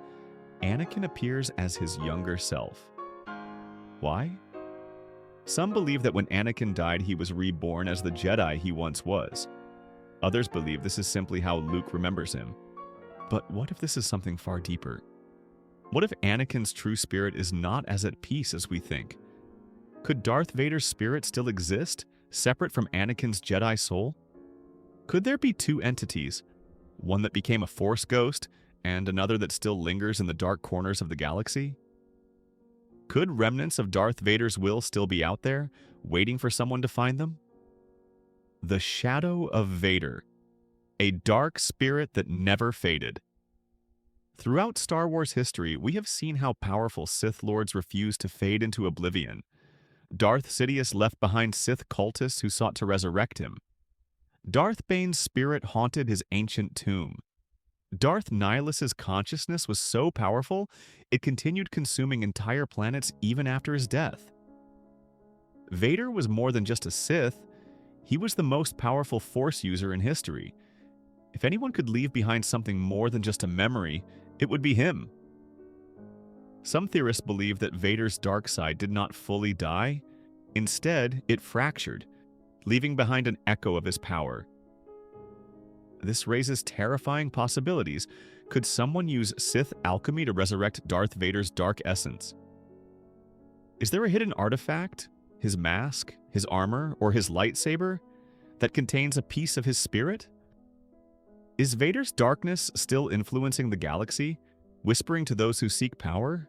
Anakin appears as his younger self. Why? Some believe that when Anakin died, he was reborn as the Jedi he once was. Others believe this is simply how Luke remembers him. But what if this is something far deeper? What if Anakin's true spirit is not as at peace as we think? Could Darth Vader's spirit still exist, separate from Anakin's Jedi soul? Could there be two entities, one that became a Force ghost and another that still lingers in the dark corners of the galaxy? Could remnants of Darth Vader's will still be out there, waiting for someone to find them? The Shadow of Vader, a dark spirit that never faded. Throughout Star Wars history, we have seen how powerful Sith Lords refuse to fade into oblivion. Darth Sidious left behind Sith cultists who sought to resurrect him. Darth Bane's spirit haunted his ancient tomb. Darth Nihilus's consciousness was so powerful, it continued consuming entire planets even after his death. Vader was more than just a Sith, he was the most powerful Force user in history. If anyone could leave behind something more than just a memory, it would be him. Some theorists believe that Vader's dark side did not fully die. Instead, it fractured, leaving behind an echo of his power. This raises terrifying possibilities. Could someone use Sith alchemy to resurrect Darth Vader's dark essence? Is there a hidden artifact, his mask, his armor, or his lightsaber, that contains a piece of his spirit? Is Vader's darkness still influencing the galaxy, whispering to those who seek power?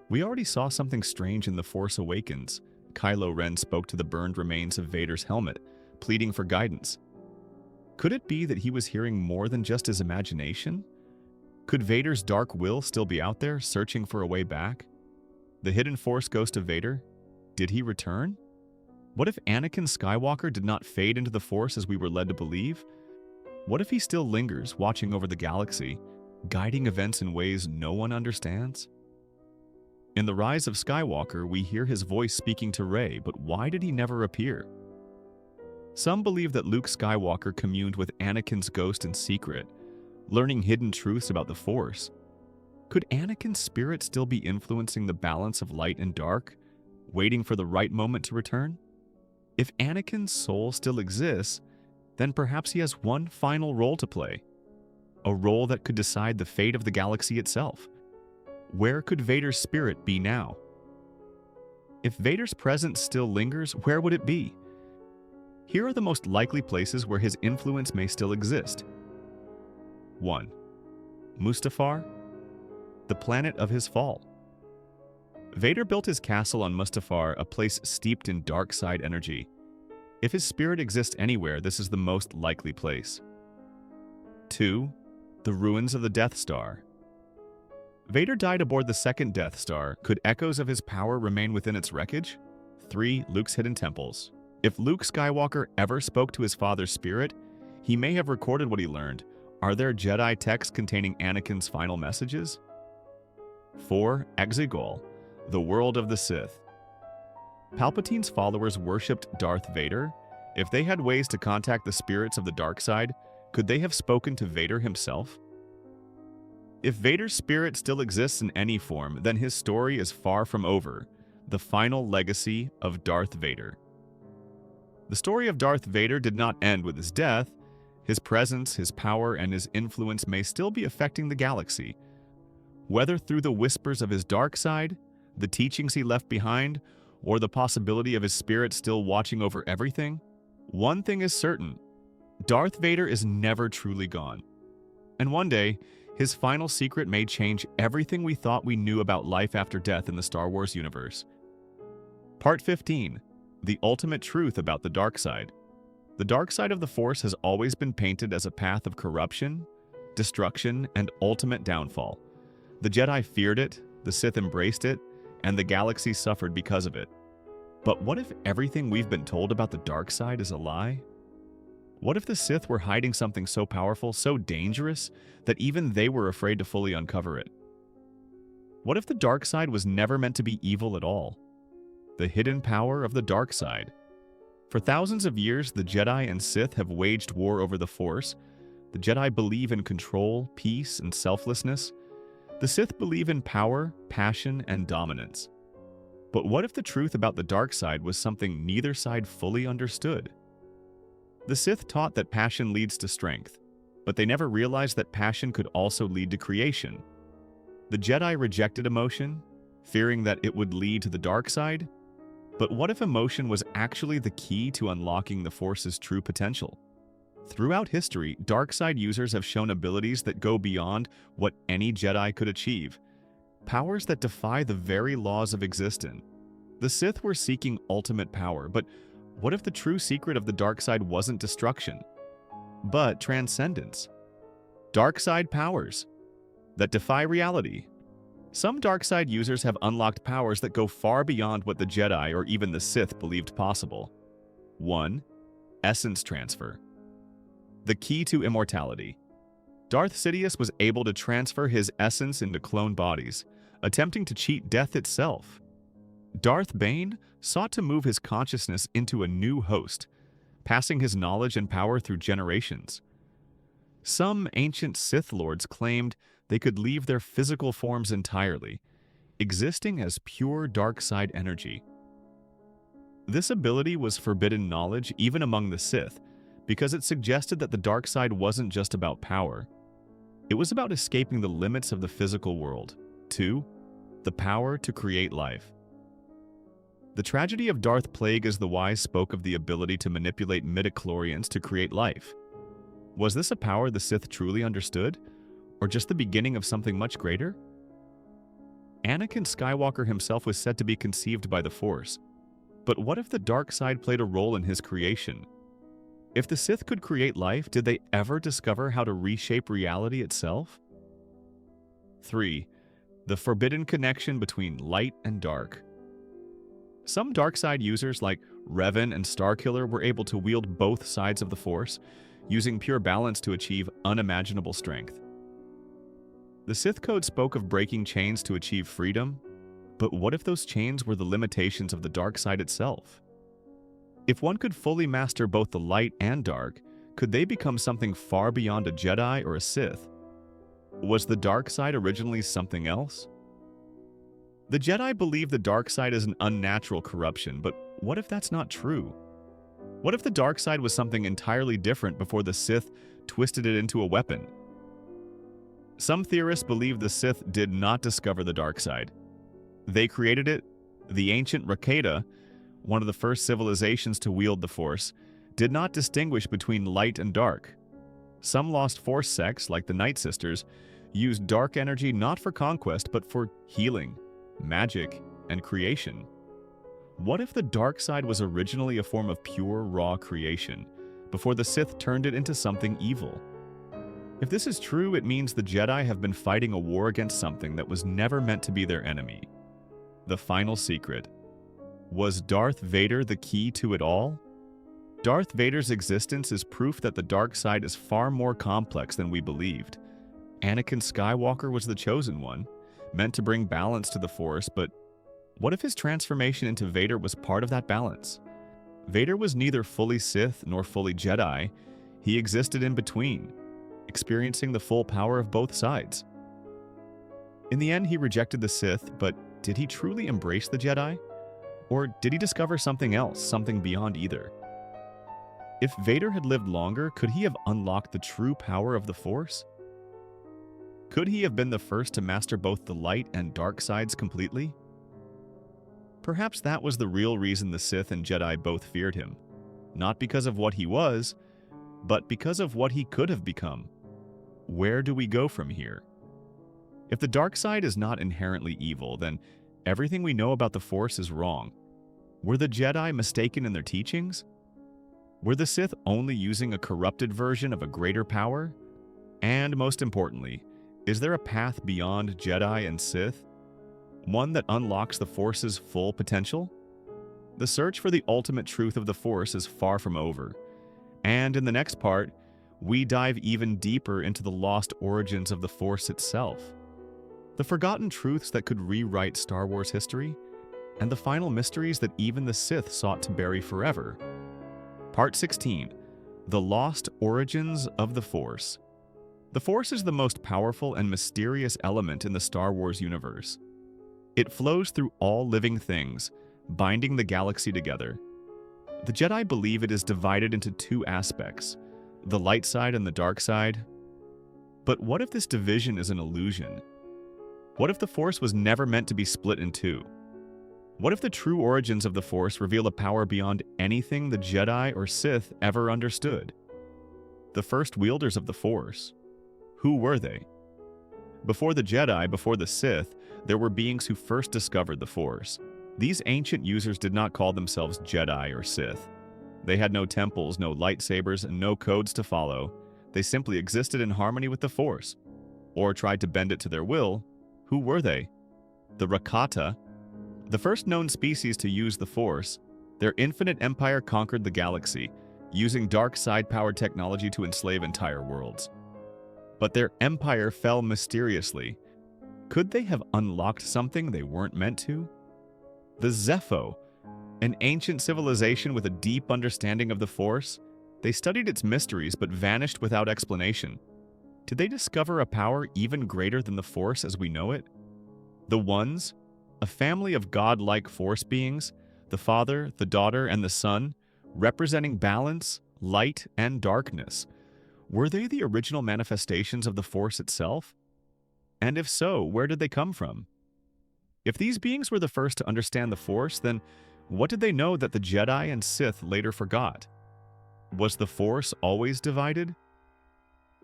We already saw something strange in The Force Awakens. Kylo Ren spoke to the burned remains of Vader's helmet, pleading for guidance. Could it be that he was hearing more than just his imagination? Could Vader's dark will still be out there, searching for a way back? The hidden Force ghost of Vader? Did he return? What if Anakin Skywalker did not fade into the Force as we were led to believe? What if he still lingers, watching over the galaxy, guiding events in ways no one understands? In The Rise of Skywalker, we hear his voice speaking to Rey, but why did he never appear? Some believe that Luke Skywalker communed with Anakin's ghost in secret, learning hidden truths about the Force. Could Anakin's spirit still be influencing the balance of light and dark, waiting for the right moment to return? If Anakin's soul still exists, then perhaps he has one final role to play, a role that could decide the fate of the galaxy itself. Where could Vader's spirit be now? If Vader's presence still lingers, where would it be? Here are the most likely places where his influence may still exist. 1. Mustafar, the planet of his fall. Vader built his castle on Mustafar, a place steeped in dark side energy. If his spirit exists anywhere, this is the most likely place. 2. The ruins of the Death Star. Vader died aboard the second Death Star. Could echoes of his power remain within its wreckage? 3. Luke's hidden temples. If Luke Skywalker ever spoke to his father's spirit, he may have recorded what he learned. Are there Jedi texts containing Anakin's final messages? 4. Exegol, the world of the Sith. Palpatine's followers worshipped Darth Vader. If they had ways to contact the spirits of the dark side, could they have spoken to Vader himself? If Vader's spirit still exists in any form, then his story is far from over, the final legacy of Darth Vader. The story of Darth Vader did not end with his death. His presence, his power, and his influence may still be affecting the galaxy. Whether through the whispers of his dark side, the teachings he left behind, or the possibility of his spirit still watching over everything, one thing is certain: Darth Vader is never truly gone. And one day, his final secret may change everything we thought we knew about life after death in the Star Wars universe. Part 15. The ultimate truth about the dark side. The dark side of the Force has always been painted as a path of corruption, destruction, and ultimate downfall. The Jedi feared it, the Sith embraced it, and the galaxy suffered because of it. But what if everything we've been told about the dark side is a lie? What if the Sith were hiding something so powerful, so dangerous, that even they were afraid to fully uncover it? What if the dark side was never meant to be evil at all? The hidden power of the dark side. For thousands of years, the Jedi and Sith have waged war over the Force. The Jedi believe in control, peace, and selflessness. The Sith believe in power, passion, and dominance. But what if the truth about the dark side was something neither side fully understood? The Sith taught that passion leads to strength, but they never realized that passion could also lead to creation. The Jedi rejected emotion, fearing that it would lead to the dark side. But what if emotion was actually the key to unlocking the Force's true potential? Throughout history, dark side users have shown abilities that go beyond what any Jedi could achieve, powers that defy the very laws of existence. The Sith were seeking ultimate power, but what if the true secret of the dark side wasn't destruction, but transcendence? Dark side powers that defy reality. Some dark side users have unlocked powers that go far beyond what the Jedi or even the Sith believed possible. 1. Essence transfer. The key to immortality. Darth Sidious was able to transfer his essence into clone bodies, attempting to cheat death itself. Darth Bane sought to move his consciousness into a new host, passing his knowledge and power through generations. Some ancient Sith lords claimed they could leave their physical forms entirely, existing as pure dark side energy. This ability was forbidden knowledge even among the Sith, because it suggested that the dark side wasn't just about power. It was about escaping the limits of the physical world. 2. The power to create life. The tragedy of Darth Plagueis the Wise spoke of the ability to manipulate midichlorians to create life. Was this a power the Sith truly understood, or just the beginning of something much greater? Anakin Skywalker himself was said to be conceived by the Force, but what if the dark side played a role in his creation? If the Sith could create life, did they ever discover how to reshape reality itself? 3. The forbidden connection between light and dark. Some dark side users like Revan and Starkiller were able to wield both sides of the Force, using pure balance to achieve unimaginable strength. The Sith Code spoke of breaking chains to achieve freedom, but what if those chains were the limitations of the dark side itself? If one could fully master both the light and dark, could they become something far beyond a Jedi or a Sith? Was the dark side originally something else? The Jedi believe the dark side is an unnatural corruption, but what if that's not true? What if the dark side was something entirely different before the Sith twisted it into a weapon? Some theorists believe the Sith did not discover the dark side. They created it. The ancient Rakata, one of the first civilizations to wield the Force, did not distinguish between light and dark. Some lost Force sects, like the Night Sisters, used dark energy not for conquest but for healing, magic, and creation. What if the dark side was originally a form of pure, raw creation, before the Sith turned it into something evil? If this is true, it means the Jedi have been fighting a war against something that was never meant to be their enemy. The final secret. Was Darth Vader the key to it all? Darth Vader's existence is proof that the dark side is far more complex than we believed. Anakin Skywalker was the chosen one, meant to bring balance to the Force, but what if his transformation into Vader was part of that balance? Vader was neither fully Sith nor fully Jedi. He existed in between, experiencing the full power of both sides. In the end, he rejected the Sith, but did he truly embrace the Jedi? Or did he discover something else, something beyond either? If Vader had lived longer, could he have unlocked the true power of the Force? Could he have been the first to master both the light and dark sides completely? Perhaps that was the real reason the Sith and Jedi both feared him. Not because of what he was, but because of what he could have become. Where do we go from here? If the dark side is not inherently evil, then everything we know about the Force is wrong. Were the Jedi mistaken in their teachings? Were the Sith only using a corrupted version of a greater power? And most importantly, is there a path beyond Jedi and Sith? One that unlocks the Force's full potential? The search for the ultimate truth of the Force is far from over. And in the next part, we dive even deeper into the lost origins of the Force itself. The forgotten truths that could rewrite Star Wars history, and the final mysteries that even the Sith sought to bury forever. Part 16. The Lost Origins of the Force. The Force is the most powerful and mysterious element in the Star Wars universe. It flows through all living things, binding the galaxy together. The Jedi believe it is divided into two aspects, the light side and the dark side. But what if this division is an illusion? What if the Force was never meant to be split in two? What if the true origins of the Force reveal a power beyond anything the Jedi or Sith ever understood? The first wielders of the Force. Who were they? Before the Jedi, before the Sith, there were beings who first discovered the Force. These ancient users did not call themselves Jedi or Sith. They had no temples, no lightsabers, and no codes to follow. They simply existed in harmony with the Force, or tried to bend it to their will. Who were they? The Rakata, the first known species to use the Force. Their infinite empire conquered the galaxy, using dark side-powered technology to enslave entire worlds. But their empire fell mysteriously. Could they have unlocked something they weren't meant to? The Zepho, an ancient civilization with a deep understanding of the Force. They studied its mysteries but vanished without explanation. Did they discover a power even greater than the Force as we know it? The Ones, a family of godlike Force beings, the Father, the Daughter, and the Son, representing balance, light, and darkness. Were they the original manifestations of the Force itself? And if so, where did they come from? If these beings were the first to understand the Force, then what did they know that the Jedi and Sith later forgot? Was the Force always divided?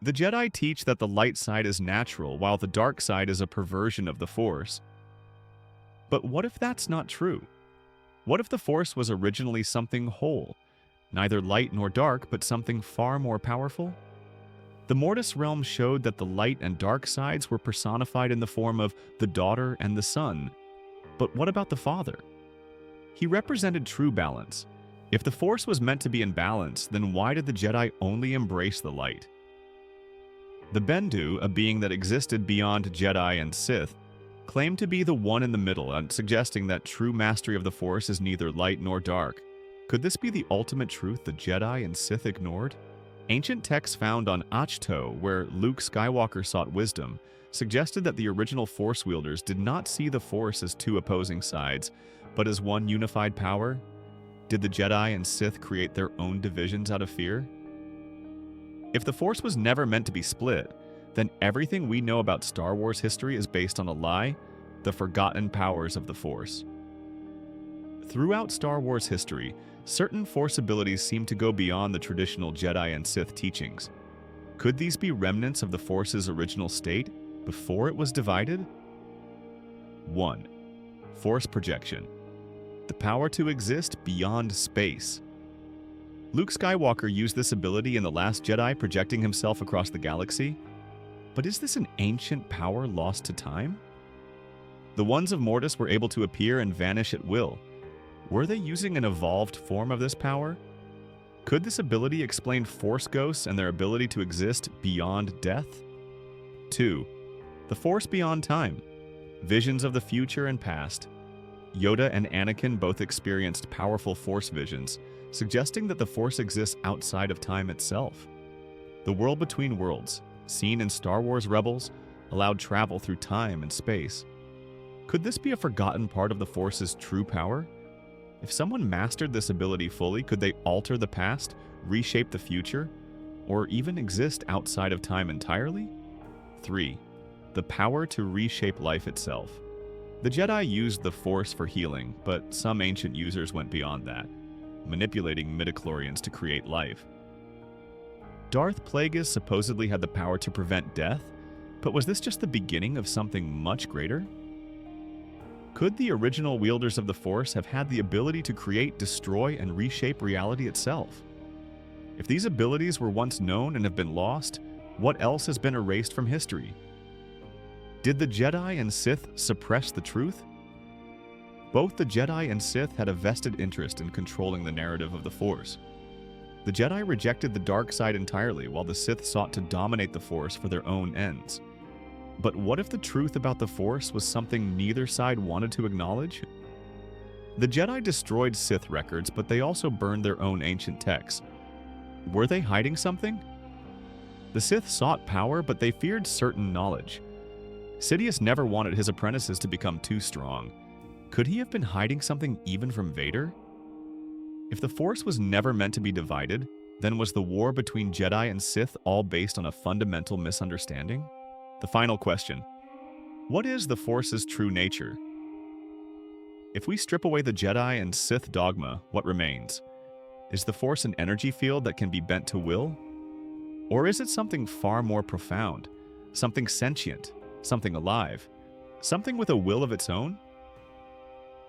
The Jedi teach that the light side is natural, while the dark side is a perversion of the Force. But what if that's not true? What if the Force was originally something whole, neither light nor dark, but something far more powerful? The Mortis realm showed that the light and dark sides were personified in the form of the Daughter and the Son. But what about the Father? He represented true balance. If the Force was meant to be in balance, then why did the Jedi only embrace the light? The Bendu, a being that existed beyond Jedi and Sith, claimed to be the one in the middle, suggesting that true mastery of the Force is neither light nor dark. Could this be the ultimate truth the Jedi and Sith ignored? Ancient texts found on Achto, where Luke Skywalker sought wisdom, suggested that the original Force wielders did not see the Force as two opposing sides, but as one unified power. Did the Jedi and Sith create their own divisions out of fear? If the Force was never meant to be split, then everything we know about Star Wars history is based on a lie, the forgotten powers of the Force. Throughout Star Wars history, certain Force abilities seem to go beyond the traditional Jedi and Sith teachings. Could these be remnants of the Force's original state, before it was divided? 1. Force projection. The power to exist beyond space. Luke Skywalker used this ability in The Last Jedi, projecting himself across the galaxy. But is this an ancient power lost to time? The Ones of Mortis were able to appear and vanish at will. Were they using an evolved form of this power? Could this ability explain Force ghosts and their ability to exist beyond death? 2. The Force beyond time. Visions of the future and past. Yoda and Anakin both experienced powerful Force visions, suggesting that the Force exists outside of time itself. The world between worlds, seen in Star Wars Rebels, allowed travel through time and space. Could this be a forgotten part of the Force's true power? If someone mastered this ability fully, could they alter the past, reshape the future, or even exist outside of time entirely? 3. The power to reshape life itself. The Jedi used the Force for healing, but some ancient users went beyond that, manipulating midichlorians to create life. Darth Plagueis supposedly had the power to prevent death, but was this just the beginning of something much greater? Could the original wielders of the Force have had the ability to create, destroy, and reshape reality itself? If these abilities were once known and have been lost, what else has been erased from history? Did the Jedi and Sith suppress the truth? Both the Jedi and Sith had a vested interest in controlling the narrative of the Force. The Jedi rejected the dark side entirely, while the Sith sought to dominate the Force for their own ends. But what if the truth about the Force was something neither side wanted to acknowledge? The Jedi destroyed Sith records, but they also burned their own ancient texts. Were they hiding something? The Sith sought power, but they feared certain knowledge. Sidious never wanted his apprentices to become too strong. Could he have been hiding something even from Vader? If the Force was never meant to be divided, then was the war between Jedi and Sith all based on a fundamental misunderstanding? The final question: what is the Force's true nature? If we strip away the Jedi and Sith dogma, what remains? Is the Force an energy field that can be bent to will? Or is it something far more profound, something sentient, something alive, something with a will of its own?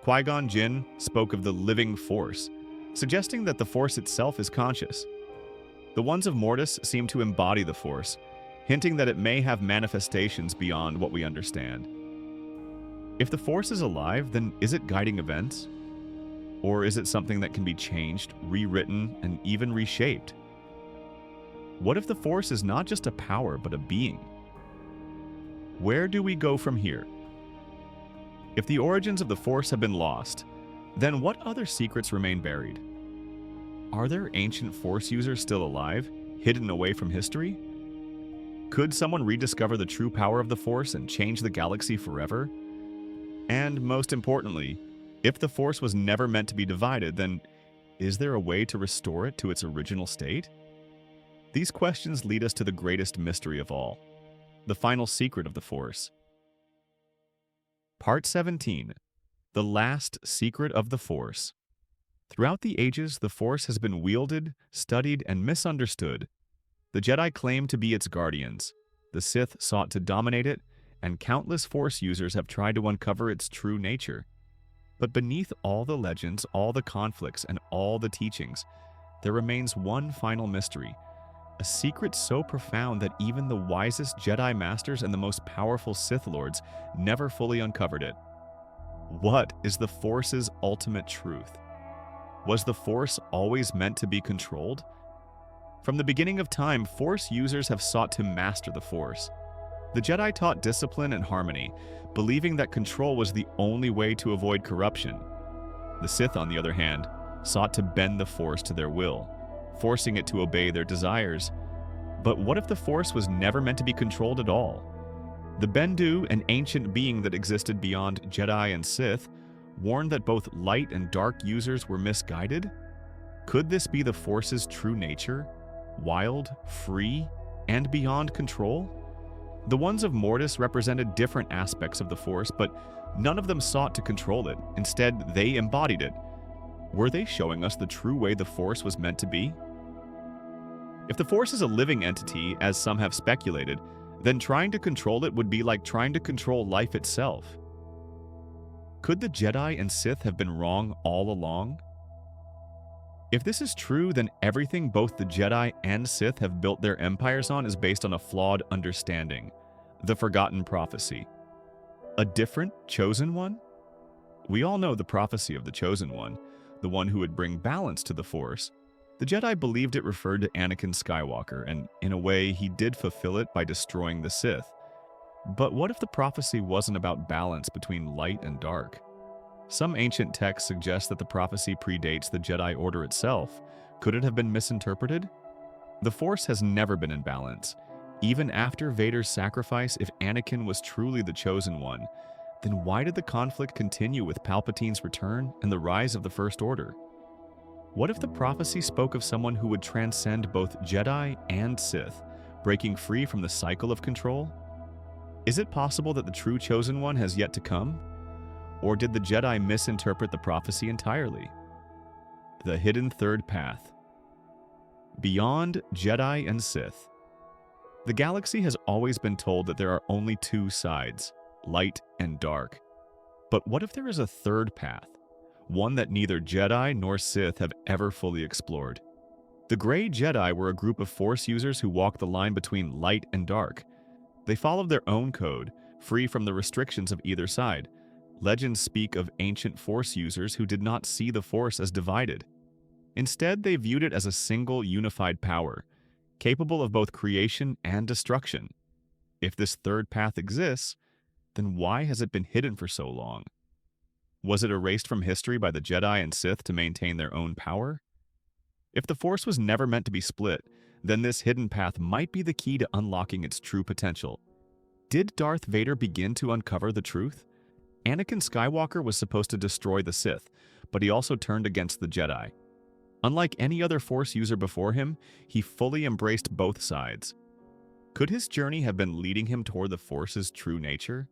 Qui-Gon Jinn spoke of the living Force, suggesting that the Force itself is conscious. The ones of Mortis seem to embody the Force, hinting that it may have manifestations beyond what we understand. If the Force is alive, then is it guiding events? Or is it something that can be changed, rewritten, and even reshaped? What if the Force is not just a power, but a being? Where do we go from here? If the origins of the Force have been lost, then what other secrets remain buried? Are there ancient Force users still alive, hidden away from history? Could someone rediscover the true power of the Force and change the galaxy forever? And most importantly, if the Force was never meant to be divided, then is there a way to restore it to its original state? These questions lead us to the greatest mystery of all, the final secret of the Force. Part 17. The Last Secret of the Force. Throughout the ages, the Force has been wielded, studied, and misunderstood. The Jedi claim to be its guardians. The Sith sought to dominate it, and countless Force users have tried to uncover its true nature. But beneath all the legends, all the conflicts, and all the teachings, there remains one final mystery, a secret so profound that even the wisest Jedi Masters and the most powerful Sith Lords never fully uncovered it. What is the Force's ultimate truth? Was the Force always meant to be controlled? From the beginning of time, Force users have sought to master the Force. The Jedi taught discipline and harmony, believing that control was the only way to avoid corruption. The Sith, on the other hand, sought to bend the Force to their will, forcing it to obey their desires. But what if the Force was never meant to be controlled at all? The Bendu, an ancient being that existed beyond Jedi and Sith, warned that both light and dark users were misguided? Could this be the Force's true nature? Wild, free, and beyond control? The ones of Mortis represented different aspects of the Force, but none of them sought to control it. Instead, they embodied it. Were they showing us the true way the Force was meant to be? If the Force is a living entity, as some have speculated, then trying to control it would be like trying to control life itself. Could the Jedi and Sith have been wrong all along? If this is true, then everything both the Jedi and Sith have built their empires on is based on a flawed understanding, the forgotten prophecy. A different chosen one? We all know the prophecy of the chosen one, the one who would bring balance to the Force. The Jedi believed it referred to Anakin Skywalker, and in a way, he did fulfill it by destroying the Sith. But what if the prophecy wasn't about balance between light and dark? Some ancient texts suggest that the prophecy predates the Jedi Order itself. Could it have been misinterpreted? The Force has never been in balance. Even after Vader's sacrifice, if Anakin was truly the chosen one, then why did the conflict continue with Palpatine's return and the rise of the First Order? What if the prophecy spoke of someone who would transcend both Jedi and Sith, breaking free from the cycle of control? Is it possible that the true chosen one has yet to come? Or did the Jedi misinterpret the prophecy entirely? The hidden third path. Beyond Jedi and Sith. The galaxy has always been told that there are only two sides, light and dark. But what if there is a third path? One that neither Jedi nor Sith have ever fully explored. The Grey Jedi were a group of Force users who walked the line between light and dark. They followed their own code, free from the restrictions of either side. Legends speak of ancient Force users who did not see the Force as divided. Instead, they viewed it as a single unified power, capable of both creation and destruction. If this third path exists, then why has it been hidden for so long? Was it erased from history by the Jedi and Sith to maintain their own power? If the Force was never meant to be split, then this hidden path might be the key to unlocking its true potential. Did Darth Vader begin to uncover the truth? Anakin Skywalker was supposed to destroy the Sith, but he also turned against the Jedi. Unlike any other Force user before him, he fully embraced both sides. Could his journey have been leading him toward the Force's true nature?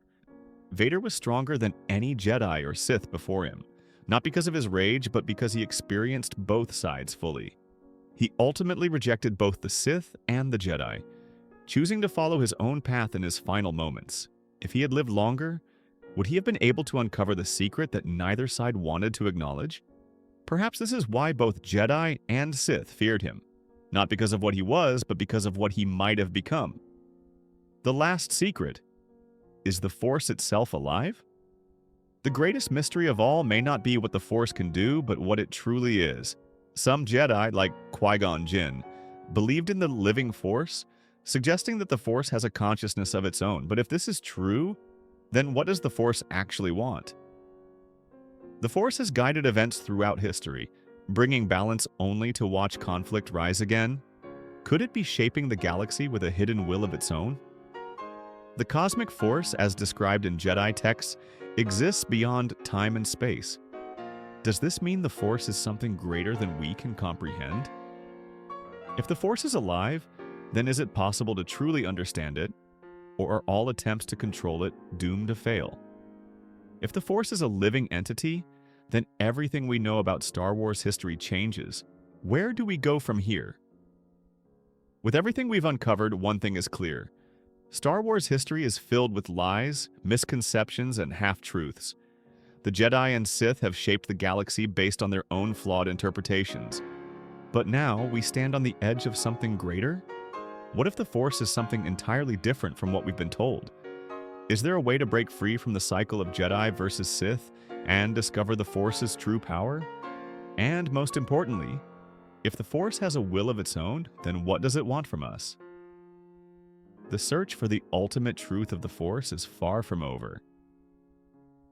Vader was stronger than any Jedi or Sith before him, not because of his rage, but because he experienced both sides fully. He ultimately rejected both the Sith and the Jedi, choosing to follow his own path in his final moments. If he had lived longer, would he have been able to uncover the secret that neither side wanted to acknowledge? Perhaps this is why both Jedi and Sith feared him, not because of what he was, but because of what he might have become. The last secret: is the Force itself alive? The greatest mystery of all may not be what the Force can do, but what it truly is. Some Jedi, like Qui-Gon Jinn, believed in the living Force, suggesting that the Force has a consciousness of its own. But if this is true, then what does the Force actually want? The Force has guided events throughout history, bringing balance only to watch conflict rise again. Could it be shaping the galaxy with a hidden will of its own? The cosmic force, as described in Jedi texts, exists beyond time and space. Does this mean the Force is something greater than we can comprehend? If the Force is alive, then is it possible to truly understand it, or are all attempts to control it doomed to fail? If the Force is a living entity, then everything we know about Star Wars history changes. Where do we go from here? With everything we've uncovered, one thing is clear. Star Wars history is filled with lies, misconceptions, and half-truths. The Jedi and Sith have shaped the galaxy based on their own flawed interpretations. But now we stand on the edge of something greater? What if the Force is something entirely different from what we've been told? Is there a way to break free from the cycle of Jedi versus Sith and discover the Force's true power? And most importantly, if the Force has a will of its own, then what does it want from us? The search for the ultimate truth of the Force is far from over.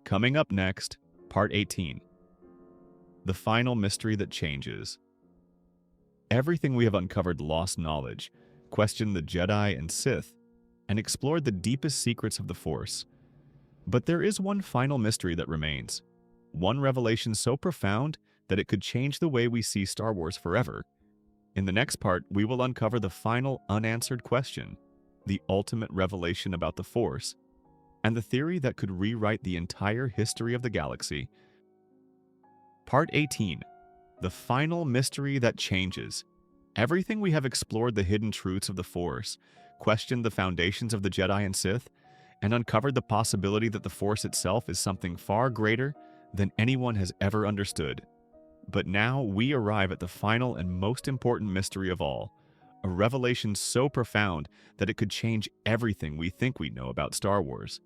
Coming up next, Part 18. The final mystery that changes. Everything we have uncovered lost knowledge, questioned the Jedi and Sith, and explored the deepest secrets of the Force. But there is one final mystery that remains. One revelation so profound that it could change the way we see Star Wars forever. In the next part, we will uncover the final unanswered question, the ultimate revelation about the Force, and the theory that could rewrite the entire history of the galaxy. Part 18. The final mystery that changes. Everything we have explored the hidden truths of the Force, questioned the foundations of the Jedi and Sith, and uncovered the possibility that the Force itself is something far greater than anyone has ever understood. But now we arrive at the final and most important mystery of all, a revelation so profound that it could change everything we think we know about Star Wars.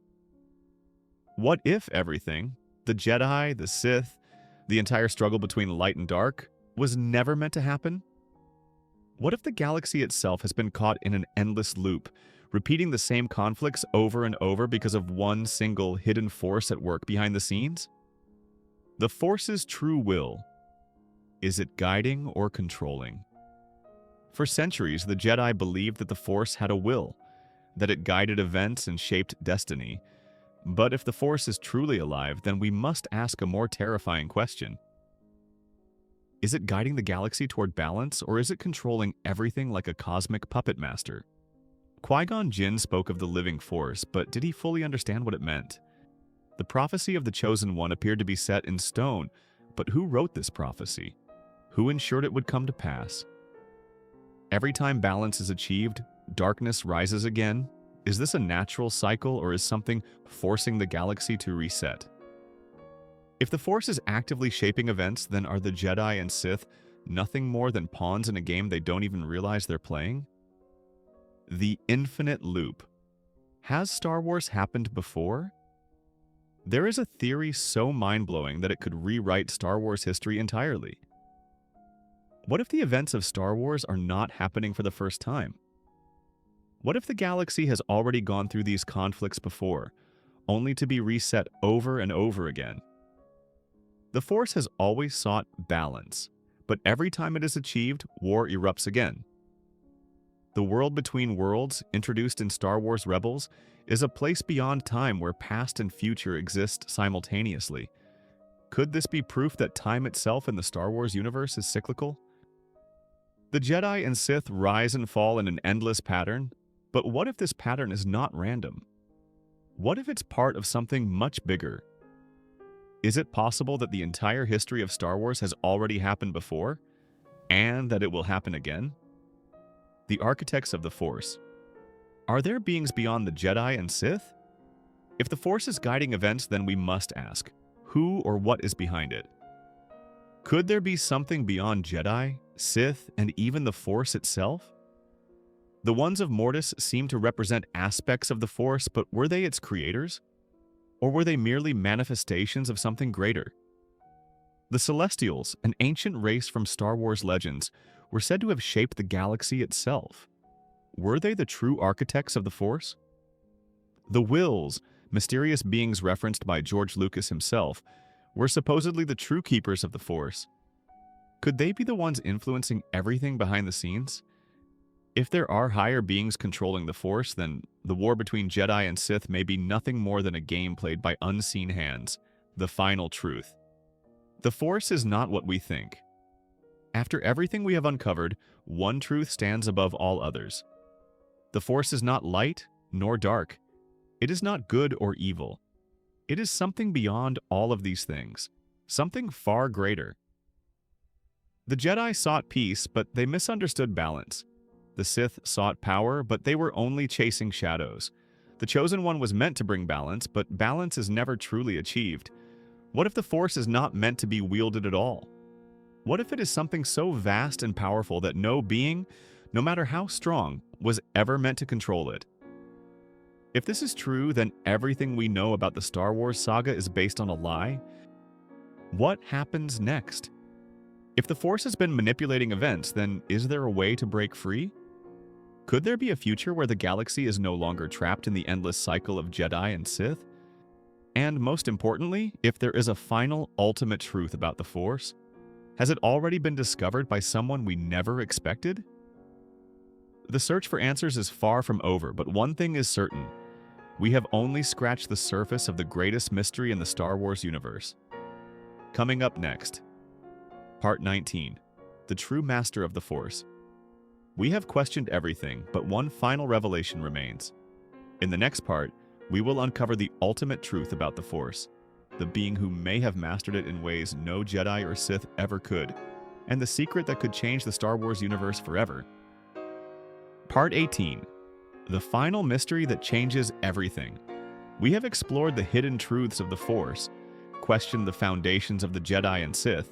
What if everything, the Jedi, the Sith, the entire struggle between light and dark, was never meant to happen? What if the galaxy itself has been caught in an endless loop, repeating the same conflicts over and over because of one single hidden force at work behind the scenes? The Force's true will. Is it guiding or controlling? For centuries, the Jedi believed that the Force had a will, that it guided events and shaped destiny. But if the Force is truly alive, then we must ask a more terrifying question. Is it guiding the galaxy toward balance, or is it controlling everything like a cosmic puppet master? Qui-Gon Jinn spoke of the living Force, but did he fully understand what it meant? The prophecy of the Chosen One appeared to be set in stone, but who wrote this prophecy? Who ensured it would come to pass? Every time balance is achieved, darkness rises again. Is this a natural cycle, or is something forcing the galaxy to reset? If the Force is actively shaping events, then are the Jedi and Sith nothing more than pawns in a game they don't even realize they're playing? The infinite loop. Has Star Wars happened before? There is a theory so mind-blowing that it could rewrite Star Wars history entirely. What if the events of Star Wars are not happening for the first time? What if the galaxy has already gone through these conflicts before, only to be reset over and over again? The Force has always sought balance, but every time it is achieved, war erupts again. The world between worlds, introduced in Star Wars Rebels, is a place beyond time where past and future exist simultaneously. Could this be proof that time itself in the Star Wars universe is cyclical? The Jedi and Sith rise and fall in an endless pattern, but what if this pattern is not random? What if it's part of something much bigger? Is it possible that the entire history of Star Wars has already happened before, and that it will happen again? The architects of the Force. Are there beings beyond the Jedi and Sith? If the Force is guiding events, then we must ask, who or what is behind it? Could there be something beyond Jedi, Sith, and even the Force itself? The ones of Mortis seem to represent aspects of the Force, but were they its creators? Or were they merely manifestations of something greater? The Celestials, an ancient race from Star Wars legends, were said to have shaped the galaxy itself. Were they the true architects of the Force? The Wills, mysterious beings referenced by George Lucas himself, were supposedly the true keepers of the Force. Could they be the ones influencing everything behind the scenes? If there are higher beings controlling the Force, then the war between Jedi and Sith may be nothing more than a game played by unseen hands, the final truth. The Force is not what we think. After everything we have uncovered, one truth stands above all others. The Force is not light nor dark. It is not good or evil. It is something beyond all of these things, something far greater. The Jedi sought peace, but they misunderstood balance. The Sith sought power, but they were only chasing shadows. The Chosen One was meant to bring balance, but balance is never truly achieved. What if the Force is not meant to be wielded at all? What if it is something so vast and powerful that no being, no matter how strong, was ever meant to control it? If this is true, then everything we know about the Star Wars saga is based on a lie. What happens next? If the Force has been manipulating events, then is there a way to break free? Could there be a future where the galaxy is no longer trapped in the endless cycle of Jedi and Sith? And most importantly, if there is a final, ultimate truth about the Force, has it already been discovered by someone we never expected? The search for answers is far from over, but one thing is certain. We have only scratched the surface of the greatest mystery in the Star Wars universe. Coming up next, Part 19, The True Master of the Force. We have questioned everything, but one final revelation remains. In the next part, we will uncover the ultimate truth about the Force, the being who may have mastered it in ways no Jedi or Sith ever could, and the secret that could change the Star Wars universe forever. Part 18, The Final Mystery That Changes Everything. We have explored the hidden truths of the Force, questioned the foundations of the Jedi and Sith,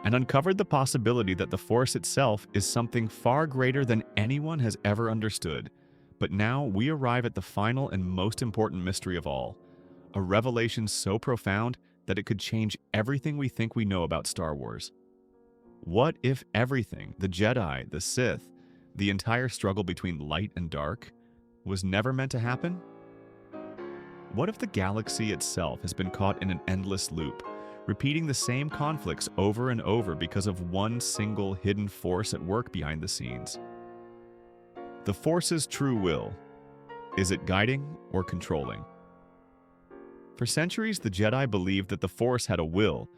and uncovered the possibility that the Force itself is something far greater than anyone has ever understood. But now we arrive at the final and most important mystery of all, a revelation so profound that it could change everything we think we know about Star Wars. What if everything, the Jedi, the Sith, the entire struggle between light and dark, was never meant to happen? What if the galaxy itself has been caught in an endless loop, repeating the same conflicts over and over because of one single hidden force at work behind the scenes? The Force's true will. Is it guiding or controlling? For centuries, the Jedi believed that the Force had a will,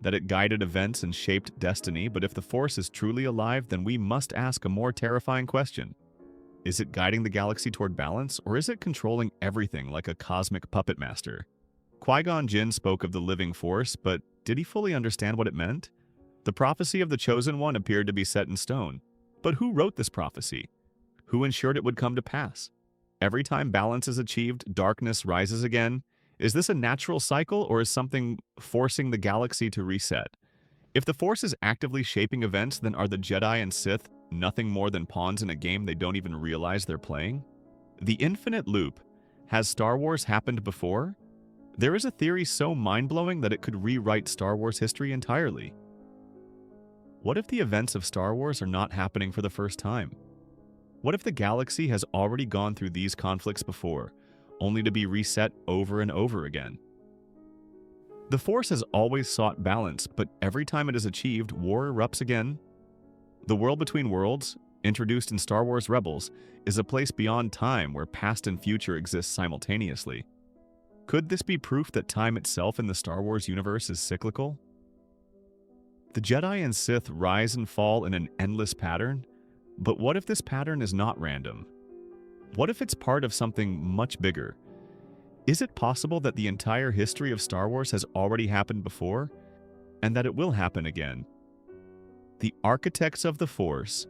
that it guided events and shaped destiny, but if the Force is truly alive, then we must ask a more terrifying question. Is it guiding the galaxy toward balance, or is it controlling everything like a cosmic puppet master? Qui-Gon Jinn spoke of the living Force, but did he fully understand what it meant? The prophecy of the Chosen One appeared to be set in stone. But who wrote this prophecy? Who ensured it would come to pass? Every time balance is achieved, darkness rises again. Is this a natural cycle, or is something forcing the galaxy to reset? If the Force is actively shaping events, then are the Jedi and Sith nothing more than pawns in a game they don't even realize they're playing? The infinite loop. Has Star Wars happened before? There is a theory so mind-blowing that it could rewrite Star Wars history entirely. What if the events of Star Wars are not happening for the first time? What if the galaxy has already gone through these conflicts before, only to be reset over and over again? The Force has always sought balance, but every time it is achieved, war erupts again. The world between worlds, introduced in Star Wars Rebels, is a place beyond time where past and future exist simultaneously. Could this be proof that time itself in the Star Wars universe is cyclical? The Jedi and Sith rise and fall in an endless pattern, but what if this pattern is not random? What if it's part of something much bigger? Is it possible that the entire history of Star Wars has already happened before, and that it will happen again? The architects of the Force,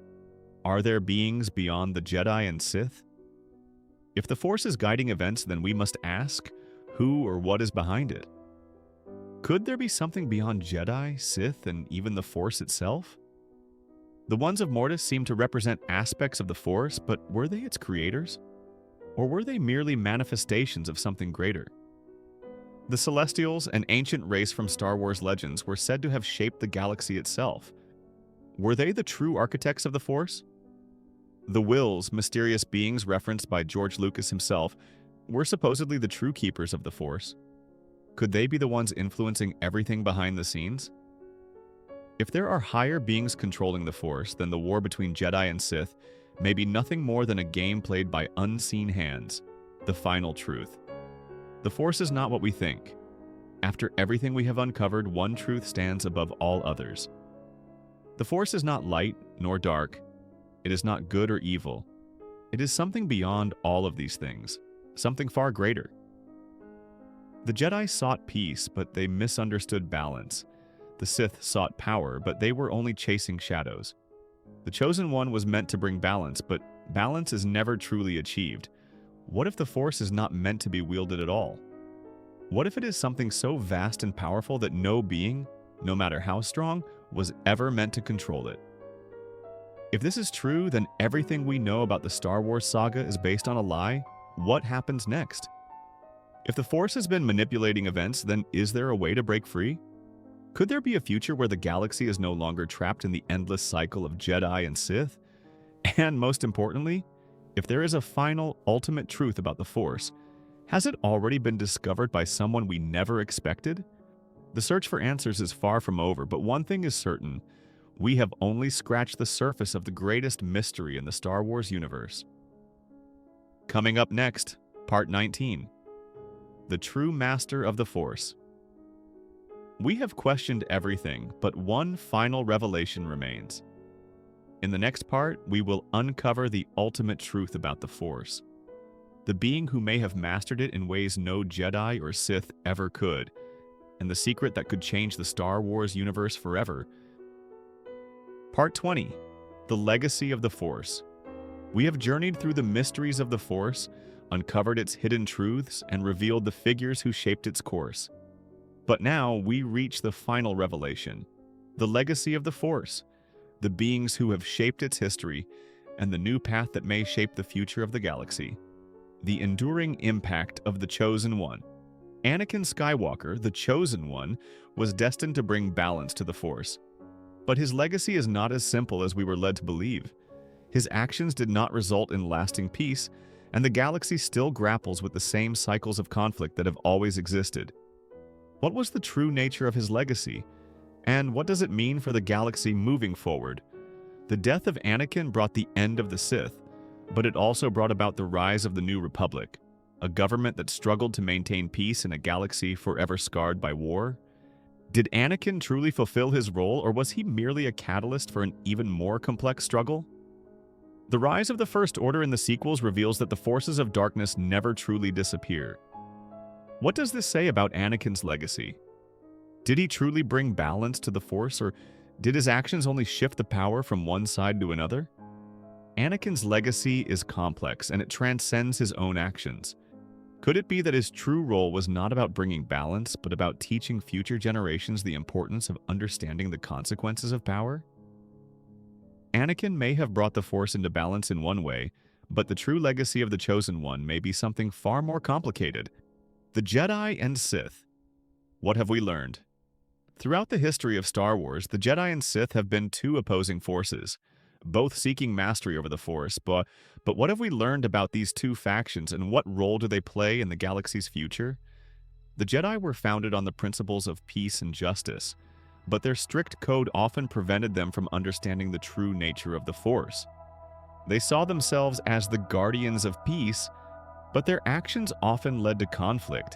are there beings beyond the Jedi and Sith? If the Force is guiding events, then we must ask, who or what is behind it? Could there be something beyond Jedi, Sith, and even the Force itself? The ones of Mortis seem to represent aspects of the Force, but were they its creators? Or were they merely manifestations of something greater? The Celestials, an ancient race from Star Wars legends, were said to have shaped the galaxy itself. Were they the true architects of the Force? The Wills, mysterious beings referenced by George Lucas himself, were supposedly the true keepers of the Force. Could they be the ones influencing everything behind the scenes? If there are higher beings controlling the Force, then the war between Jedi and Sith may be nothing more than a game played by unseen hands, the final truth. The Force is not what we think. After everything we have uncovered, one truth stands above all others. The Force is not light nor dark. It is not good or evil. It is something beyond all of these things, something far greater. The Jedi sought peace, but they misunderstood balance. The Sith sought power, but they were only chasing shadows. The Chosen One was meant to bring balance, but balance is never truly achieved. What if the Force is not meant to be wielded at all? What if it is something so vast and powerful that no being, no matter how strong, was ever meant to control it? If this is true, then everything we know about the Star Wars saga is based on a lie. What happens next? If the Force has been manipulating events, then is there a way to break free? Could there be a future where the galaxy is no longer trapped in the endless cycle of Jedi and Sith? And most importantly, if there is a final, ultimate truth about the Force, has it already been discovered by someone we never expected? The search for answers is far from over, but one thing is certain: we have only scratched the surface of the greatest mystery in the Star Wars universe. Coming up next, Part 19. The True Master of the Force. We have questioned everything, but one final revelation remains. In the next part, we will uncover the ultimate truth about the Force, the being who may have mastered it in ways no Jedi or Sith ever could, and the secret that could change the Star Wars universe forever. Part 20. The Legacy of the Force. We have journeyed through the mysteries of the Force, uncovered its hidden truths, and revealed the figures who shaped its course. But now we reach the final revelation, the legacy of the Force, the beings who have shaped its history, and the new path that may shape the future of the galaxy. The enduring impact of the Chosen One. Anakin Skywalker, the Chosen One, was destined to bring balance to the Force. But his legacy is not as simple as we were led to believe. His actions did not result in lasting peace, and the galaxy still grapples with the same cycles of conflict that have always existed. What was the true nature of his legacy? And what does it mean for the galaxy moving forward? The death of Anakin brought the end of the Sith, but it also brought about the rise of the New Republic, a government that struggled to maintain peace in a galaxy forever scarred by war. Did Anakin truly fulfill his role, or was he merely a catalyst for an even more complex struggle? The rise of the First Order in the sequels reveals that the forces of darkness never truly disappear. What does this say about Anakin's legacy? Did he truly bring balance to the Force, or did his actions only shift the power from one side to another? Anakin's legacy is complex, and it transcends his own actions. Could it be that his true role was not about bringing balance, but about teaching future generations the importance of understanding the consequences of power? Anakin may have brought the Force into balance in one way, but the true legacy of the Chosen One may be something far more complicated. The Jedi and Sith. What have we learned? Throughout the history of Star Wars, the Jedi and Sith have been two opposing forces, both seeking mastery over the Force, but what have we learned about these two factions, and what role do they play in the galaxy's future? The Jedi were founded on the principles of peace and justice, but their strict code often prevented them from understanding the true nature of the Force. They saw themselves as the guardians of peace, but their actions often led to conflict.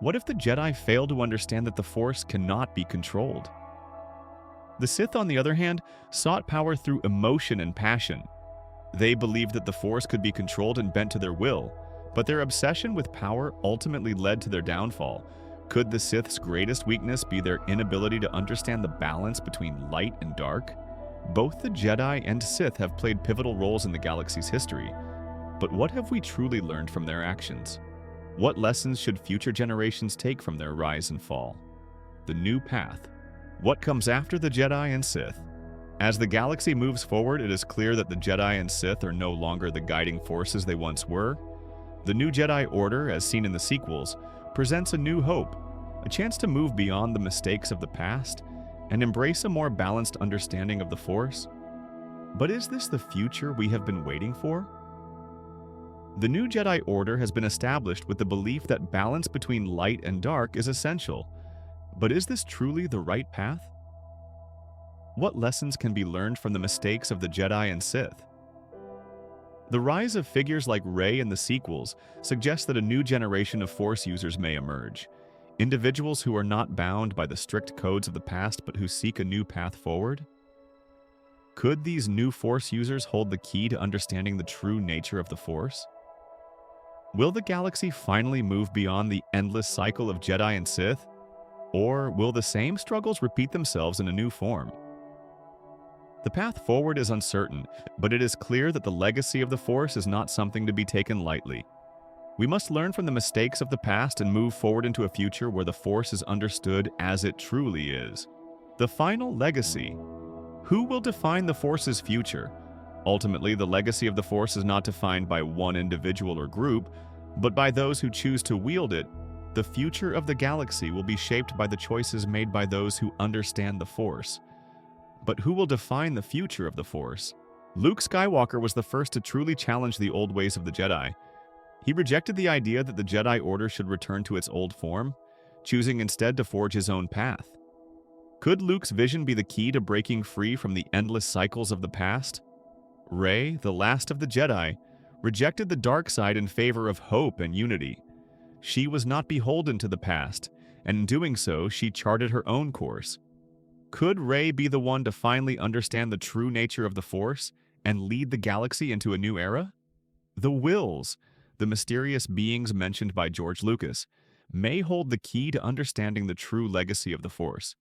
What if the Jedi fail to understand that the Force cannot be controlled? The Sith, on the other hand, sought power through emotion and passion. They believed that the Force could be controlled and bent to their will, but their obsession with power ultimately led to their downfall. Could the Sith's greatest weakness be their inability to understand the balance between light and dark? Both the Jedi and Sith have played pivotal roles in the galaxy's history, but what have we truly learned from their actions? What lessons should future generations take from their rise and fall? The new path. What comes after the Jedi and Sith? As the galaxy moves forward, it is clear that the Jedi and Sith are no longer the guiding forces they once were. The new Jedi Order, as seen in the sequels, presents a new hope, a chance to move beyond the mistakes of the past and embrace a more balanced understanding of the Force. But is this the future we have been waiting for? The new Jedi Order has been established with the belief that balance between light and dark is essential. But is this truly the right path? What lessons can be learned from the mistakes of the Jedi and Sith? The rise of figures like Rey in the sequels suggests that a new generation of Force users may emerge. Individuals who are not bound by the strict codes of the past but who seek a new path forward? Could these new Force users hold the key to understanding the true nature of the Force? Will the galaxy finally move beyond the endless cycle of Jedi and Sith? Or will the same struggles repeat themselves in a new form? The path forward is uncertain, but it is clear that the legacy of the Force is not something to be taken lightly. We must learn from the mistakes of the past and move forward into a future where the Force is understood as it truly is. The final legacy. Who will define the Force's future? Ultimately, the legacy of the Force is not defined by one individual or group, but by those who choose to wield it. The future of the galaxy will be shaped by the choices made by those who understand the Force. But who will define the future of the Force? Luke Skywalker was the first to truly challenge the old ways of the Jedi. He rejected the idea that the Jedi Order should return to its old form, choosing instead to forge his own path. Could Luke's vision be the key to breaking free from the endless cycles of the past? Rey, the last of the Jedi, rejected the dark side in favor of hope and unity. She was not beholden to the past, and in doing so, she charted her own course. Could Rey be the one to finally understand the true nature of the Force and lead the galaxy into a new era? The Wills, the mysterious beings mentioned by George Lucas, may hold the key to understanding the true legacy of the Force.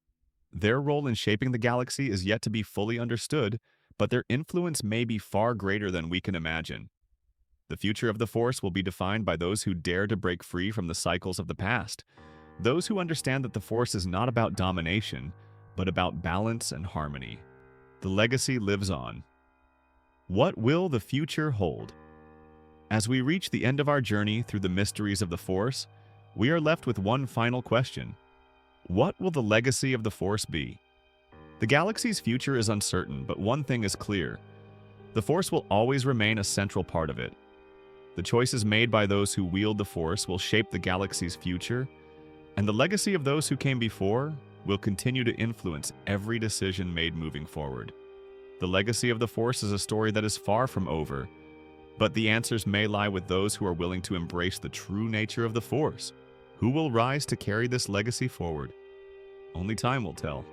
Their role in shaping the galaxy is yet to be fully understood, but their influence may be far greater than we can imagine. The future of the Force will be defined by those who dare to break free from the cycles of the past, those who understand that the Force is not about domination, but about balance and harmony. The legacy lives on. What will the future hold? As we reach the end of our journey through the mysteries of the Force, we are left with one final question. What will the legacy of the Force be? The galaxy's future is uncertain, but one thing is clear. The Force will always remain a central part of it. The choices made by those who wield the Force will shape the galaxy's future, and the legacy of those who came before will continue to influence every decision made moving forward. The legacy of the Force is a story that is far from over, but the answers may lie with those who are willing to embrace the true nature of the Force. Who will rise to carry this legacy forward? Only time will tell.